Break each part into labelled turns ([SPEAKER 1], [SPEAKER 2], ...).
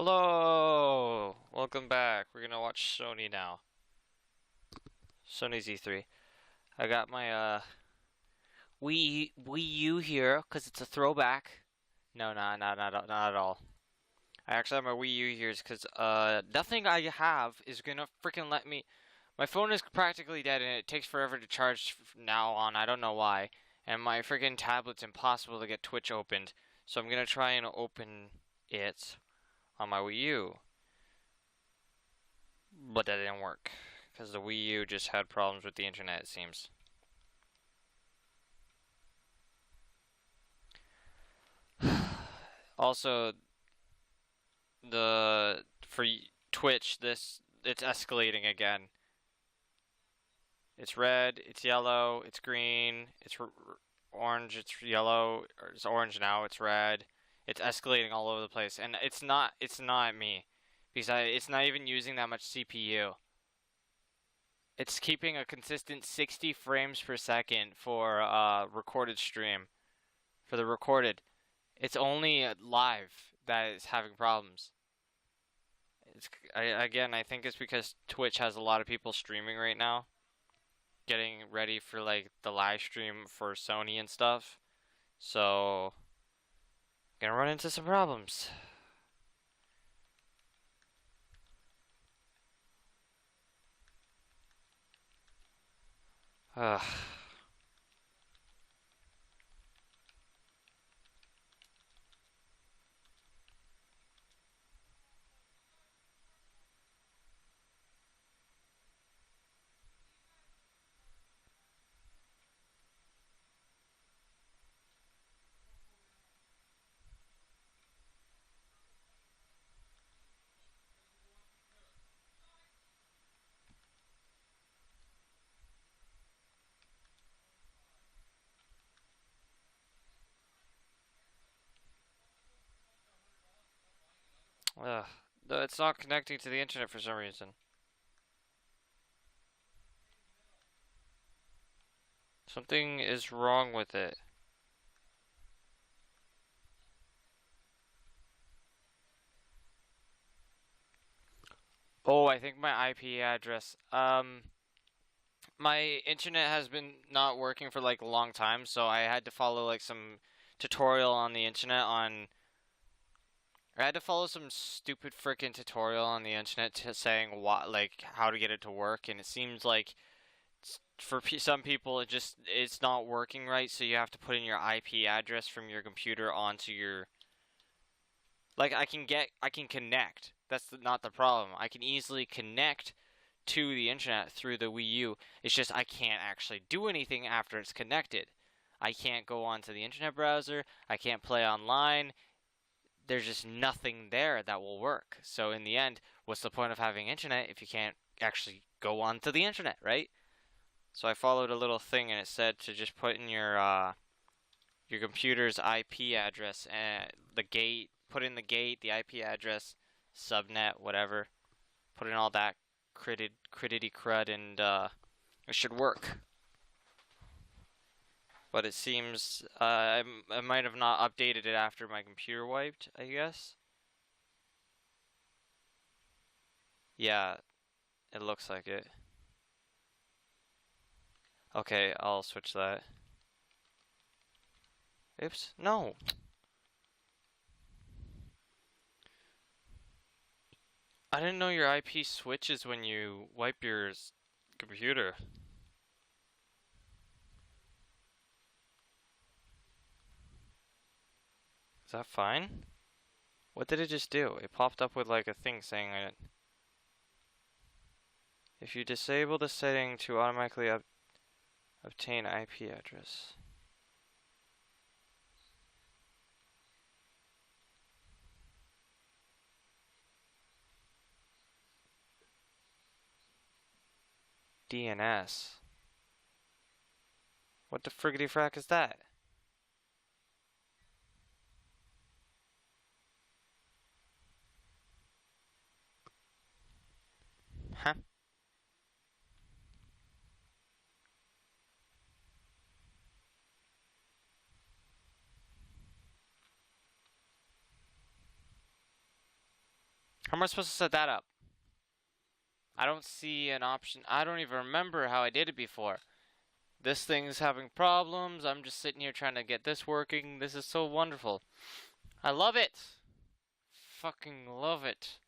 [SPEAKER 1] Hello! Welcome back. We're gonna watch Sony now. Sony's E3. I got my Wii U here because it's a throwback. No, not at all. I actually have my Wii U here because nothing I have is gonna freaking let me. My phone is practically dead and it takes forever to charge from now on. I don't know why. And my freaking tablet's impossible to get Twitch opened. So I'm gonna try and open it on my Wii U. But that didn't work, because the Wii U just had problems with the internet, it seems. Also, for Twitch, it's escalating again. It's red, it's yellow, it's green, it's orange, it's yellow, or it's orange now, it's red. It's escalating all over the place, and it's not me, because it's not even using that much CPU. It's keeping a consistent 60 frames per second for recorded stream. For the recorded, it's only live that is having problems. I think it's because Twitch has a lot of people streaming right now, getting ready for like the live stream for Sony and stuff. So, gonna run into some problems. Ugh. Ugh. It's not connecting to the internet for some reason. Something is wrong with it. Oh, I think my IP address. My internet has been not working for like a long time, so I had to follow like some tutorial on the internet on. I had to follow some stupid freaking tutorial on the internet saying what, like, how to get it to work, and it seems like for some people it's not working right, so you have to put in your IP address from your computer onto your. Like I can connect. That's not the problem. I can easily connect to the internet through the Wii U. It's just I can't actually do anything after it's connected. I can't go onto the internet browser. I can't play online. There's just nothing there that will work. So in the end, what's the point of having internet if you can't actually go onto the internet, right? So I followed a little thing and it said to just put in your computer's IP address and the gate, put in the gate, the IP address, subnet, whatever. Put in all that crittity crud and it should work. But it seems I might have not updated it after my computer wiped, I guess. Yeah, it looks like it. Okay, I'll switch that. Oops, no. I didn't know your IP switches when you wipe your computer. Is that fine? What did it just do? It popped up with like a thing saying it. If you disable the setting to automatically obtain IP address. DNS. What the friggity frack is that? Huh? How am I supposed to set that up? I don't see an option. I don't even remember how I did it before. This thing's having problems. I'm just sitting here trying to get this working. This is so wonderful. I love it. Fucking love it.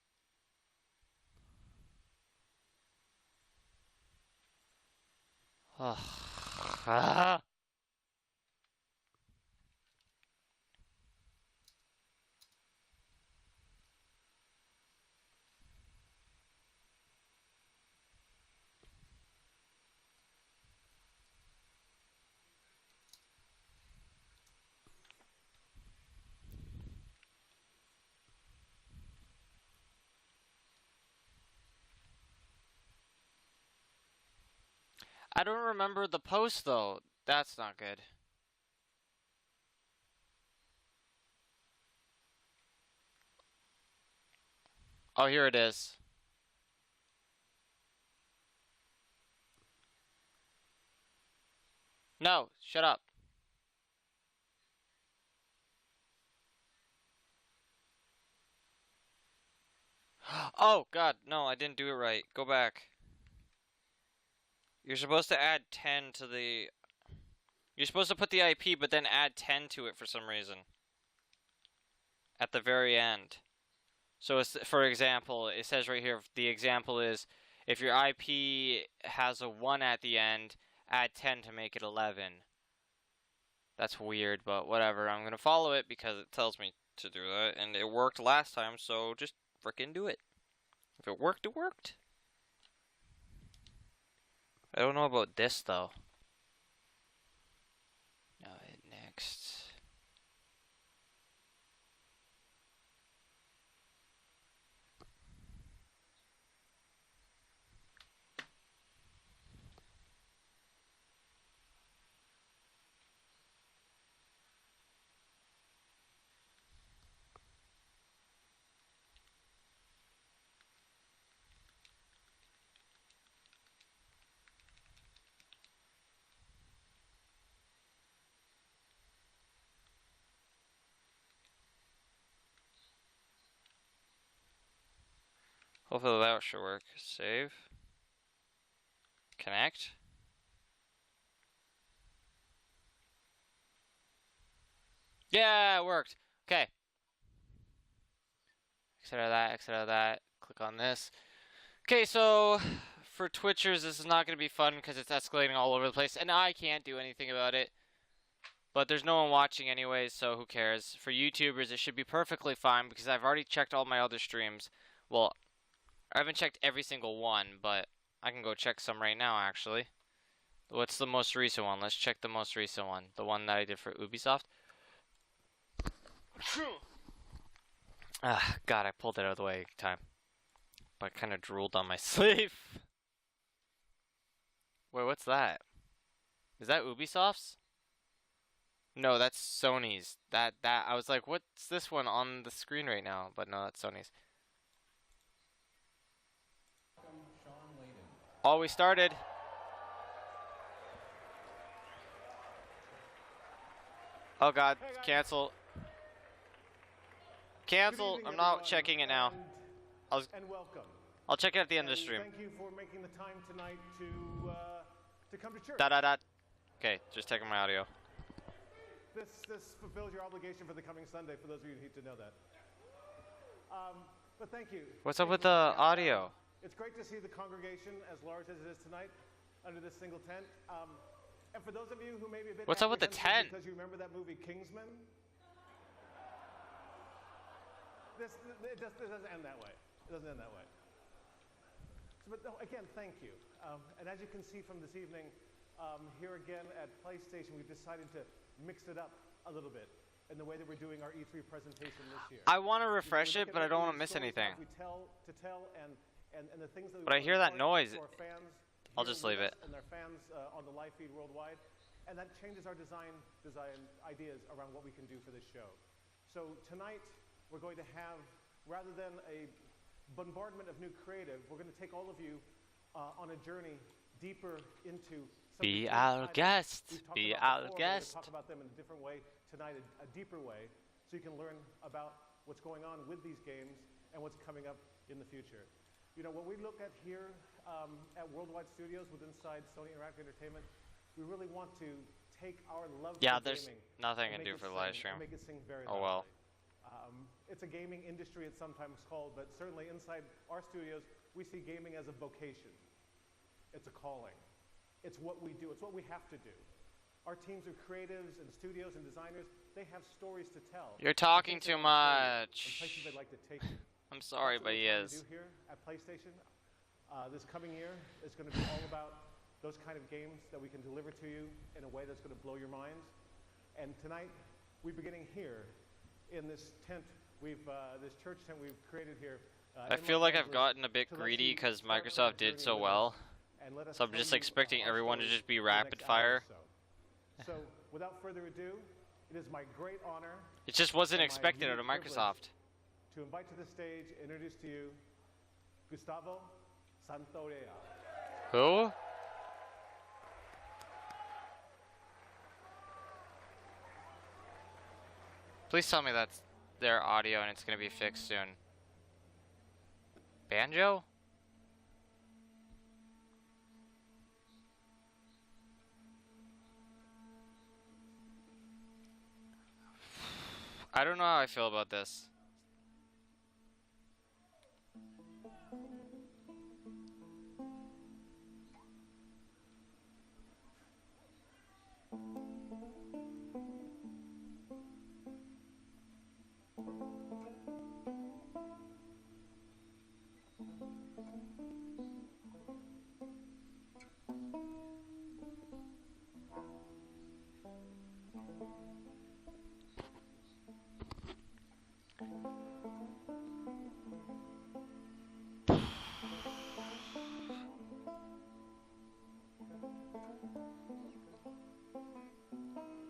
[SPEAKER 1] Ugh. I don't remember the post though. That's not good. Oh, here it is. No, shut up. Oh, God, no, I didn't do it right. Go back. You're supposed to add 10 to the... You're supposed to put the IP, but then add 10 to it for some reason. At the very end. So, it's, for example, it says right here, the example is, if your IP has a 1 at the end, add 10 to make it 11. That's weird, but whatever. I'm gonna follow it because it tells me to do that, and it worked last time, so just frickin' do it. If it worked, it worked. I don't know about this, though. Now hit next. Hopefully that should work. Save. Connect. Yeah, it worked. Okay. Exit out of that, exit out of that. Click on this. Okay, so for Twitchers, this is not going to be fun because it's escalating all over the place, and I can't do anything about it. But there's no one watching anyways, so who cares? For YouTubers, it should be perfectly fine because I've already checked all my other streams. Well, I haven't checked every single one, but I can go check some right now, actually. What's the most recent one? Let's check the most recent one. The one that I did for Ubisoft. Ah, God, I pulled it out of the way time. But I kind of drooled on my sleeve. Wait, what's that? Is that Ubisoft's? No, that's Sony's. I was like, what's this one on the screen right now? But no, that's Sony's. Oh, we started. Oh God, cancel. Cancel. I'm not checking it now. I'll check it at the end of the stream.
[SPEAKER 2] Thank you for making the time tonight to come to church.
[SPEAKER 1] Okay, just checking my audio.
[SPEAKER 2] This fulfills your obligation for the coming Sunday, for those of you who need to know that. But thank you.
[SPEAKER 1] What's up with the audio?
[SPEAKER 2] It's great to see the congregation as large as it is tonight under this single tent. And for those of you who may be a bit
[SPEAKER 1] What's up with the tent?
[SPEAKER 2] Because you remember that movie Kingsman? This doesn't end that way. It doesn't end that way. So, but no, again, thank you. And as you can see from this evening, here again at PlayStation, we've decided to mix it up a little bit in the way that we're doing our E3 presentation this year.
[SPEAKER 1] I want to refresh it, but I don't want to miss anything.
[SPEAKER 2] And the things that
[SPEAKER 1] but I hear that noise.
[SPEAKER 2] Fans
[SPEAKER 1] I'll just leave it.
[SPEAKER 2] And their fans on the live feed worldwide. And that changes our design ideas around what we can do for this show. So tonight, we're going to have, rather than a bombardment of new creative, we're going to take all of you on a journey deeper into some
[SPEAKER 1] Be our guest. Be our guest.
[SPEAKER 2] We're going to talk about them in a different way tonight, a deeper way, so you can learn about what's going on with these games and what's coming up in the future. You know, when we look at here at Worldwide Studios with inside Sony Interactive Entertainment, we really want to take our love for
[SPEAKER 1] there's
[SPEAKER 2] gaming
[SPEAKER 1] nothing I
[SPEAKER 2] and
[SPEAKER 1] can do
[SPEAKER 2] make
[SPEAKER 1] for
[SPEAKER 2] it
[SPEAKER 1] the live
[SPEAKER 2] sing,
[SPEAKER 1] stream.
[SPEAKER 2] and make it sing very
[SPEAKER 1] Oh well.
[SPEAKER 2] loudly. It's a gaming industry, it's sometimes called, but certainly inside our studios, we see gaming as a vocation. It's a calling. It's what we do. It's what we have to do. Our teams of creatives and studios and designers, they have stories to tell.
[SPEAKER 1] You're talking too
[SPEAKER 2] And
[SPEAKER 1] much.
[SPEAKER 2] places they'd like to take you.
[SPEAKER 1] I'm sorry,
[SPEAKER 2] That's what
[SPEAKER 1] but he
[SPEAKER 2] we're trying to
[SPEAKER 1] is.
[SPEAKER 2] do here at PlayStation. This coming year is going to be all about those kind of games that we can deliver to you in a way that's going to blow your minds. And tonight, we're beginning here in this tent, this church tent we've created here.
[SPEAKER 1] I feel like I've gotten a bit greedy because Microsoft did so well. So I'm just expecting everyone to just be rapid fire.
[SPEAKER 2] So, without further ado, it is my great honor.
[SPEAKER 1] It just wasn't
[SPEAKER 2] and my
[SPEAKER 1] expected out of
[SPEAKER 2] unique
[SPEAKER 1] Microsoft.
[SPEAKER 2] privilege to invite to the stage, introduce to you, Gustavo Santorea.
[SPEAKER 1] Who? Please tell me that's their audio and it's gonna be fixed soon. Banjo? I don't know how I feel about this.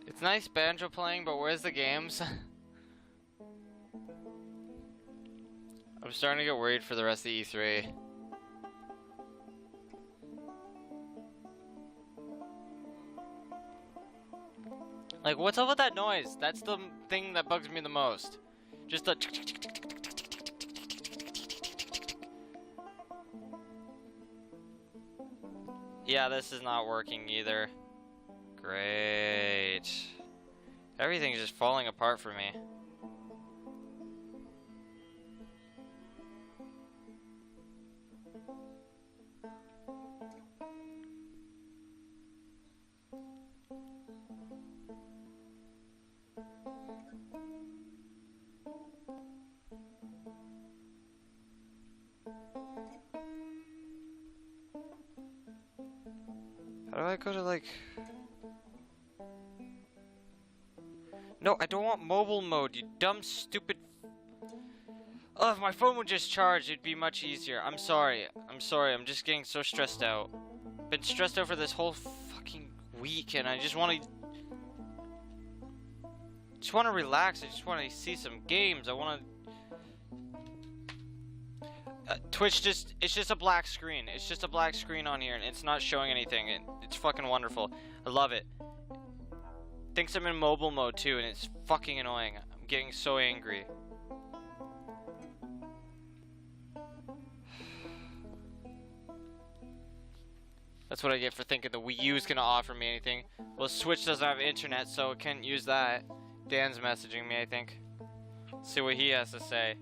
[SPEAKER 1] It's nice banjo playing, but where's the games? I'm starting to get worried for the rest of the E3. Like, what's up with that noise? That's the thing that bugs me the most. Just the... Yeah, this is not working either. Great. Everything's just falling apart for me. How do I go to like... No, I don't want mobile mode, you dumb, stupid... Oh, if my phone would just charge, it'd be much easier. I'm sorry, I'm just getting so stressed out. Been stressed out for this whole fucking week, and I just want to... relax, I just want to see some games, I want to... Twitch it's just a black screen. It's just a black screen on here, and it's not showing anything. It's fucking wonderful. I love it. Thinks I'm in mobile mode too, and it's fucking annoying. I'm getting so angry. That's what I get for thinking the Wii U's gonna offer me anything. Well, Switch doesn't have internet, so it can't use that. Dan's messaging me, I think. See what he has to say.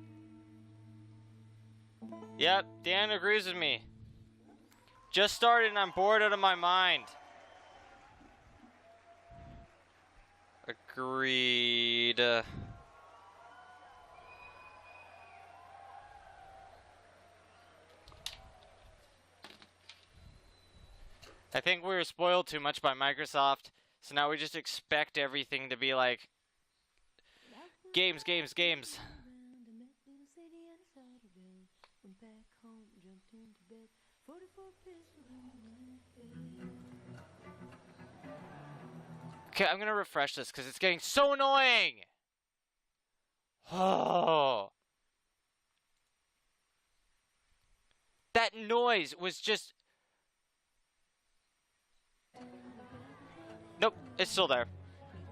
[SPEAKER 1] Yep, Dan agrees with me. Just started and I'm bored out of my mind. Agreed. I think we were spoiled too much by Microsoft, so now we just expect everything to be like games, games, games. Okay, I'm gonna refresh this because it's getting so annoying. Oh, that noise was just... Nope, it's still there.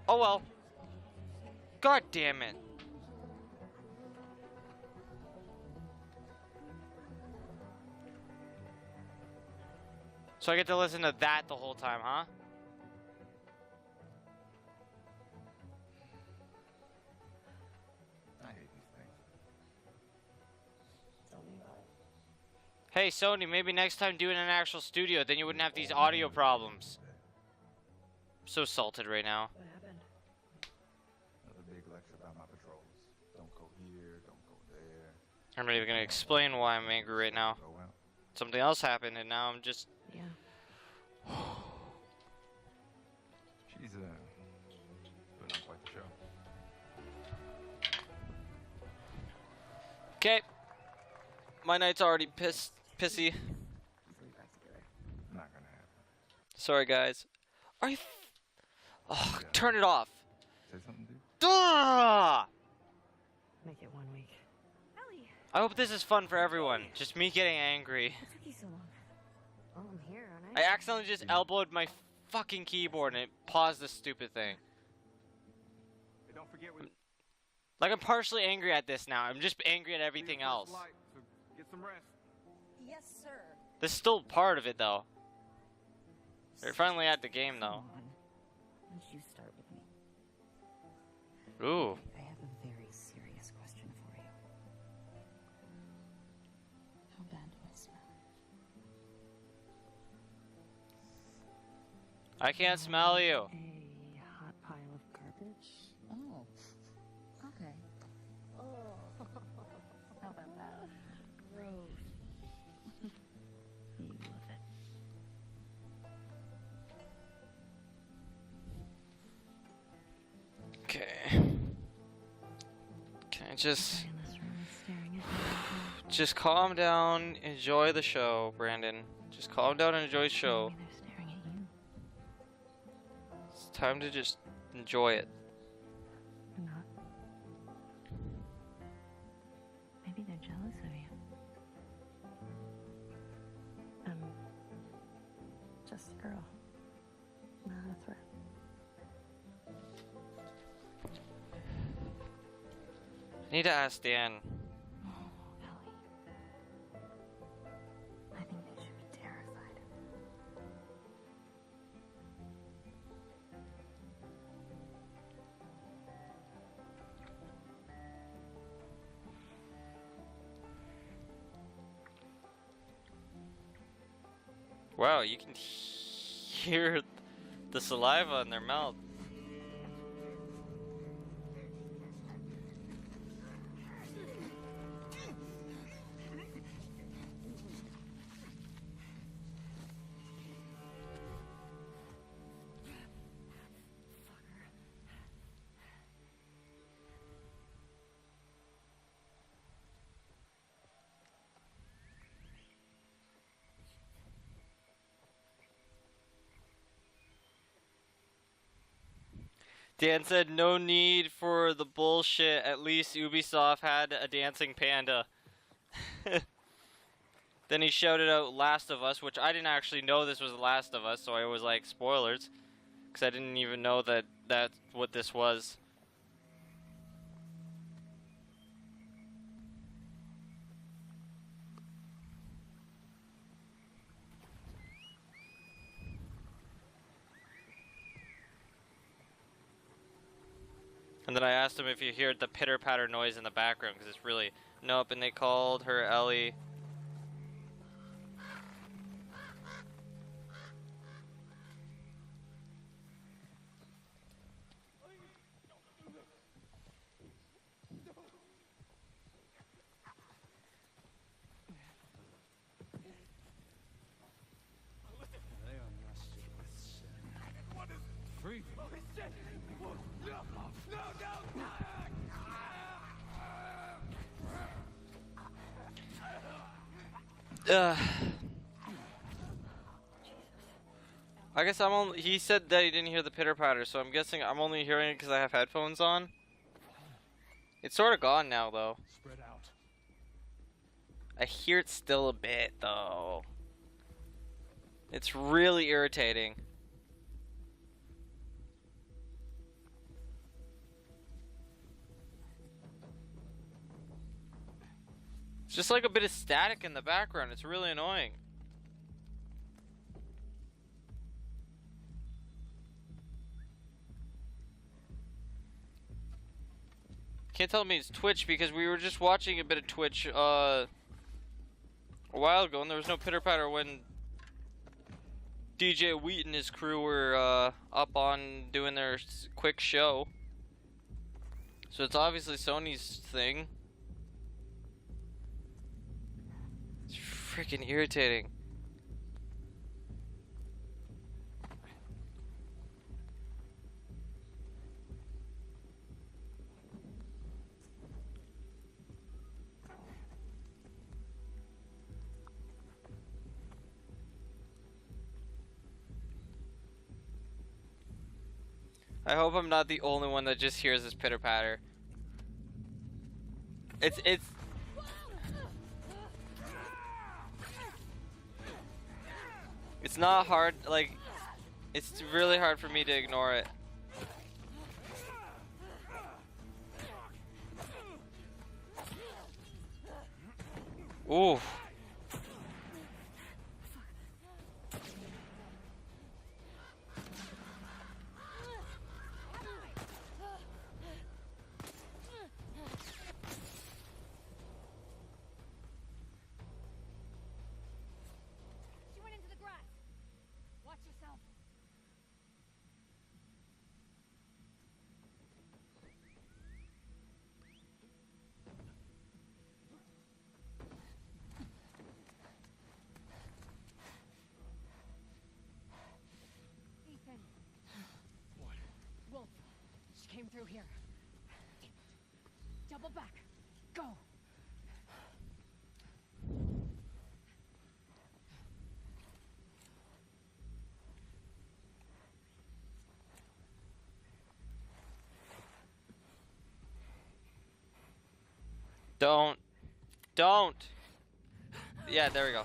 [SPEAKER 1] Oh well. God damn it. So I get to listen to that the whole time, huh?
[SPEAKER 3] I hate these things.
[SPEAKER 4] Tell me about it.
[SPEAKER 1] Hey, Sony, maybe next time do it in an actual studio, then you wouldn't have these audio problems. I'm so salted right now.
[SPEAKER 4] What happened?
[SPEAKER 3] Another big lecture about my patrols. Don't go here, don't go there.
[SPEAKER 1] I'm not even gonna explain why I'm angry right now.
[SPEAKER 3] Go out.
[SPEAKER 1] Something else happened, and now I'm just...
[SPEAKER 4] Yeah.
[SPEAKER 3] She's putting on quite the show.
[SPEAKER 1] Okay. My night's already pissy.
[SPEAKER 4] Let's leave back together.
[SPEAKER 3] Not gonna happen.
[SPEAKER 1] Sorry, guys. Are you... Oh,
[SPEAKER 3] Yeah.
[SPEAKER 1] turn it off.
[SPEAKER 3] Say something, dude.
[SPEAKER 1] Ah!
[SPEAKER 4] Make it 1 week. Ellie!
[SPEAKER 1] I hope this is fun for everyone. Just me getting angry.
[SPEAKER 4] What took you so long? Well, I'm here, aren't
[SPEAKER 1] I accidentally just elbowed my fucking keyboard and it paused this stupid thing.
[SPEAKER 3] Hey, don't forget we
[SPEAKER 1] Like, I'm partially angry at this now. I'm just angry at everything else.
[SPEAKER 3] so get some rest.
[SPEAKER 4] Yes, sir.
[SPEAKER 1] This is still part of it, though. We're finally at the game, though.
[SPEAKER 4] Come on. Why don't you start with me?
[SPEAKER 1] Ooh.
[SPEAKER 4] I have a very serious question for you. How bad do I smell?
[SPEAKER 1] I can't smell you.
[SPEAKER 4] A hot pile of garbage? Oh. Okay. Oh. How about that? Gross. You love it.
[SPEAKER 1] Okay. Can I just...
[SPEAKER 4] In this room is staring at me.
[SPEAKER 1] Just calm down, enjoy the show, Brandon. Just calm down and enjoy the show.
[SPEAKER 4] Maybe they're staring at you.
[SPEAKER 1] It's time to just enjoy it.
[SPEAKER 4] Or not. Maybe they're jealous of you. I'm just a girl, not a threat.
[SPEAKER 1] I need to ask Dan.
[SPEAKER 4] Oh, Ellie. I think they should be terrified.
[SPEAKER 1] Wow, you can hear the saliva in their mouth. Dan said no need for the bullshit. At least Ubisoft had a dancing panda. Then he shouted out Last of Us, which I didn't actually know this was Last of Us, so I was like, spoilers. Because I didn't even know that that's what this was. And then I asked him if you hear the pitter-patter noise in the background, because it's really... Nope, and they called her Ellie. I guess I'm only... He said that he didn't hear the pitter-patter, so I'm guessing I'm only hearing it because I have headphones on. It's sort of gone now, though.
[SPEAKER 2] Spread out.
[SPEAKER 1] I hear it still a bit, though. It's really irritating. It's just like a bit of static in the background. It's really annoying. Can't tell me it's Twitch because we were just watching a bit of Twitch a while ago, and there was no pitter patter when DJ Wheat and his crew were up on doing their quick show. So it's obviously Sony's thing. It's freaking irritating. I hope I'm not the only one that just hears this pitter patter. It's not hard, like, it's really hard for me to ignore it. Ooh.
[SPEAKER 5] She went into the grass. Watch yourself. Ethan. What? Wolf. She came through here. Double back. Go.
[SPEAKER 1] Don't. Yeah, there we go.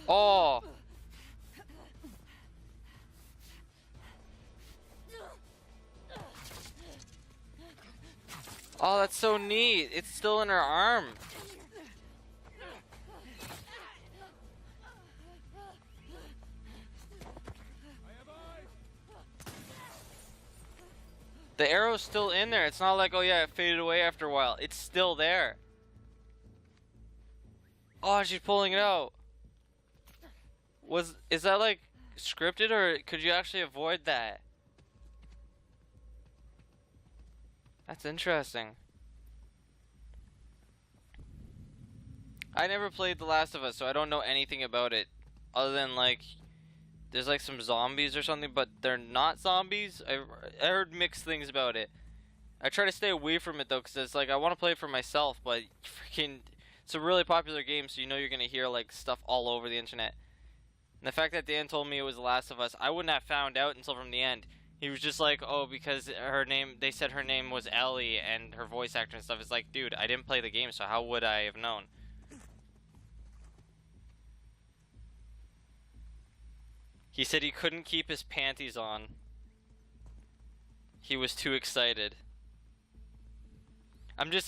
[SPEAKER 1] Oh. Oh, that's so neat. It's still in her arm. The arrow's still in there. It's not like, oh yeah, it faded away after a while. It's still there. Oh, she's pulling it out. Is that like scripted, or could you actually avoid that? That's interesting. I never played The Last of Us, so I don't know anything about it other than like there's like some zombies or something, but they're not zombies. I heard mixed things about it. I try to stay away from it though, because it's like I want to play it for myself, but freaking it's a really popular game, so you know you're gonna hear like stuff all over the internet. And the fact that Dan told me it was The Last of Us, I wouldn't have found out until from the end. He was just like, oh, because her name, they said her name was Ellie and her voice actor and stuff. It's like, dude, I didn't play the game, so how would I have known? He said he couldn't keep his panties on. He was too excited.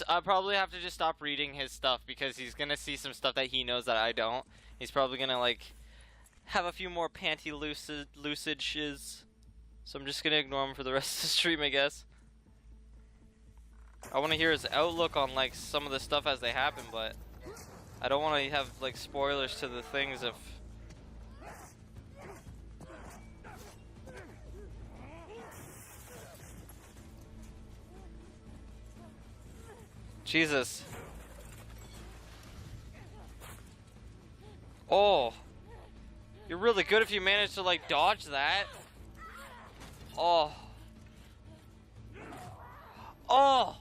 [SPEAKER 1] I'll probably have to just stop reading his stuff because he's gonna see some stuff that he knows that I don't. He's probably gonna like have a few more panty lucidages. So I'm just gonna ignore him for the rest of the stream, I guess. I want to hear his outlook on like some of the stuff as they happen, but I don't want to have like spoilers to the things of. Jesus. Oh. You're really good if you manage to like dodge that. Oh. Oh.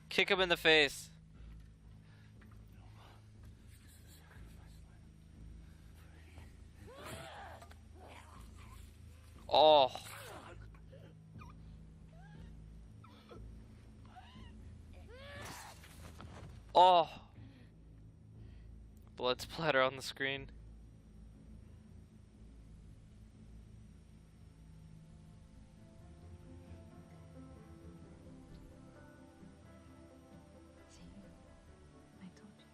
[SPEAKER 1] Kick him in the face. Oh! Blood splatter on the screen.
[SPEAKER 4] See, I told you.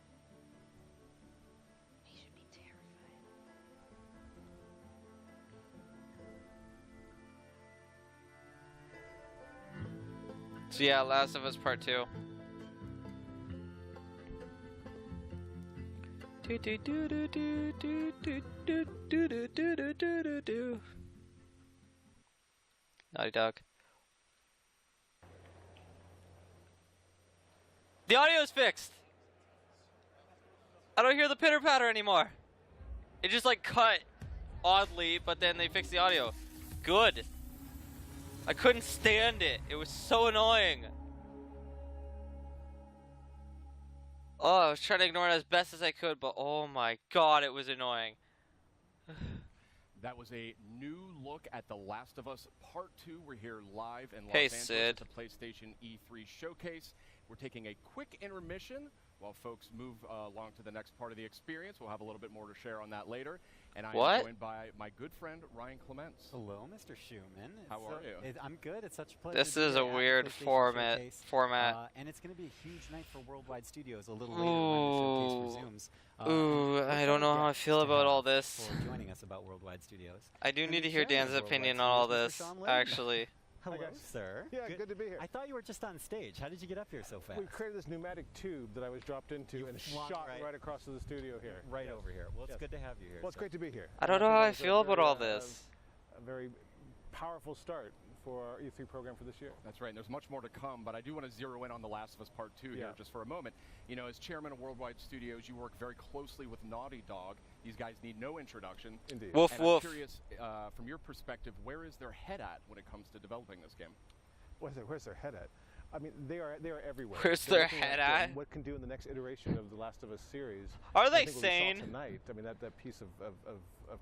[SPEAKER 4] He should be terrified.
[SPEAKER 1] So yeah, Last of Us Part 2. Naughty Dog. The audio's fixed. I don't hear the pitter patter anymore. It just like cut oddly, but then they fixed the audio. Good. I couldn't stand it. It was so annoying. Oh, I was trying to ignore it as best as I could, but oh my god, it was annoying.
[SPEAKER 6] That was a new look at The Last of Us Part 2. We're here live in Los
[SPEAKER 1] Hey,
[SPEAKER 6] Angeles
[SPEAKER 1] Sid.
[SPEAKER 6] at the PlayStation E3 showcase. We're taking a quick intermission while folks move along to the next part of the experience. We'll have a little bit more to share on that later. And I
[SPEAKER 1] What?
[SPEAKER 6] am joined by my good friend, Ryan Clements.
[SPEAKER 7] Hello, Mr. Schumann.
[SPEAKER 6] How are you?
[SPEAKER 7] I'm good. It's such a pleasure.
[SPEAKER 1] This
[SPEAKER 7] to be
[SPEAKER 1] is
[SPEAKER 7] here
[SPEAKER 1] a
[SPEAKER 7] at the
[SPEAKER 1] weird
[SPEAKER 7] PlayStation
[SPEAKER 1] format.
[SPEAKER 7] Showcase. And it's going to be a huge night for Worldwide Studios a little later when the showcase resumes.
[SPEAKER 1] Ooh,
[SPEAKER 7] and
[SPEAKER 1] I
[SPEAKER 7] we're
[SPEAKER 1] don't know how I
[SPEAKER 7] trying to
[SPEAKER 1] feel
[SPEAKER 7] get
[SPEAKER 1] about all
[SPEAKER 7] to have
[SPEAKER 1] this.
[SPEAKER 7] For joining us about Worldwide Studios.
[SPEAKER 1] I do
[SPEAKER 7] And
[SPEAKER 1] need to
[SPEAKER 7] the
[SPEAKER 1] hear
[SPEAKER 7] chairman
[SPEAKER 1] Dan's
[SPEAKER 7] of Worldwide
[SPEAKER 1] opinion on all
[SPEAKER 7] Studios,
[SPEAKER 1] this,
[SPEAKER 7] Mr. Sean Lynn.
[SPEAKER 1] actually.
[SPEAKER 7] Hello,
[SPEAKER 2] guys.
[SPEAKER 7] sir.
[SPEAKER 2] Yeah, good to be here.
[SPEAKER 7] I thought you were just on stage. How did you get up here so fast?
[SPEAKER 2] We created this pneumatic tube that I was dropped into and
[SPEAKER 7] flung
[SPEAKER 2] shot
[SPEAKER 7] right-
[SPEAKER 2] right across to the studio here.
[SPEAKER 7] Right
[SPEAKER 2] Yes.
[SPEAKER 7] over here. Well, it's
[SPEAKER 2] Yes.
[SPEAKER 7] good to have you here.
[SPEAKER 2] Well, it's
[SPEAKER 7] so-
[SPEAKER 2] great to be here.
[SPEAKER 1] I don't know how I
[SPEAKER 2] that was a
[SPEAKER 1] feel about
[SPEAKER 2] very,
[SPEAKER 1] all this.
[SPEAKER 2] A very powerful start for our E3 program for this year.
[SPEAKER 6] That's right, and there's much more to come, but I do want to zero in on The Last of Us Part 2 here
[SPEAKER 2] Yeah.
[SPEAKER 6] just for a moment. You know, as chairman of Worldwide Studios, you work very closely with Naughty Dog. These guys need no introduction.
[SPEAKER 2] Indeed.
[SPEAKER 1] Woof
[SPEAKER 6] And
[SPEAKER 1] woof.
[SPEAKER 6] I'm curious, from your perspective, where is their head at when it comes to developing this game?
[SPEAKER 2] Where's their head at? I mean, they are everywhere.
[SPEAKER 1] Where's
[SPEAKER 2] They're
[SPEAKER 1] their
[SPEAKER 2] looking
[SPEAKER 1] head
[SPEAKER 2] at
[SPEAKER 1] at?
[SPEAKER 2] What can do in the next iteration of the Last of Us series.
[SPEAKER 1] Are
[SPEAKER 2] I
[SPEAKER 1] they
[SPEAKER 2] think what
[SPEAKER 1] sane?
[SPEAKER 2] We saw tonight. I mean, that piece of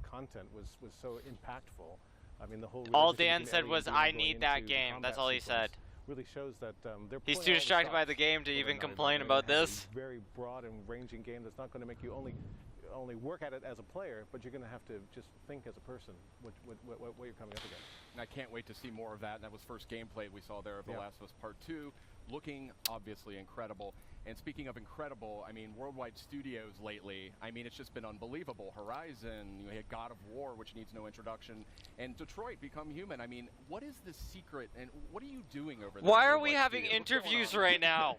[SPEAKER 2] content was so impactful. I mean, the whole.
[SPEAKER 1] All
[SPEAKER 2] realistic
[SPEAKER 1] Dan said
[SPEAKER 2] humanity
[SPEAKER 1] was,
[SPEAKER 2] being
[SPEAKER 1] "I
[SPEAKER 2] going
[SPEAKER 1] need that
[SPEAKER 2] into the
[SPEAKER 1] game." That's
[SPEAKER 2] combat
[SPEAKER 1] all he
[SPEAKER 2] sequence
[SPEAKER 1] said.
[SPEAKER 2] Really shows that they're.
[SPEAKER 1] He's
[SPEAKER 2] pulling
[SPEAKER 1] too
[SPEAKER 2] all the
[SPEAKER 1] distracted by the
[SPEAKER 2] stops
[SPEAKER 1] game to
[SPEAKER 2] over
[SPEAKER 1] even
[SPEAKER 2] Naughty Dog.
[SPEAKER 1] complain
[SPEAKER 2] They
[SPEAKER 1] about
[SPEAKER 2] have a
[SPEAKER 1] this.
[SPEAKER 2] very broad and ranging game that's not going to make you only work at it as a player, but you're going to have to just think as a person what you're coming up against.
[SPEAKER 6] And I can't wait to see more of that. And that was first gameplay we saw there of The
[SPEAKER 2] Yeah.
[SPEAKER 6] Last of Us Part 2, looking obviously incredible. And speaking of incredible, I mean, Worldwide Studios lately, I mean, it's just been unbelievable. Horizon, you had God of War, which needs no introduction, and Detroit Become Human. I mean, what is the secret, and what are you doing over there?
[SPEAKER 1] Why
[SPEAKER 6] at
[SPEAKER 1] are we
[SPEAKER 6] Worldwide
[SPEAKER 1] having
[SPEAKER 6] Studios? What's going
[SPEAKER 1] interviews
[SPEAKER 6] on?
[SPEAKER 1] right now?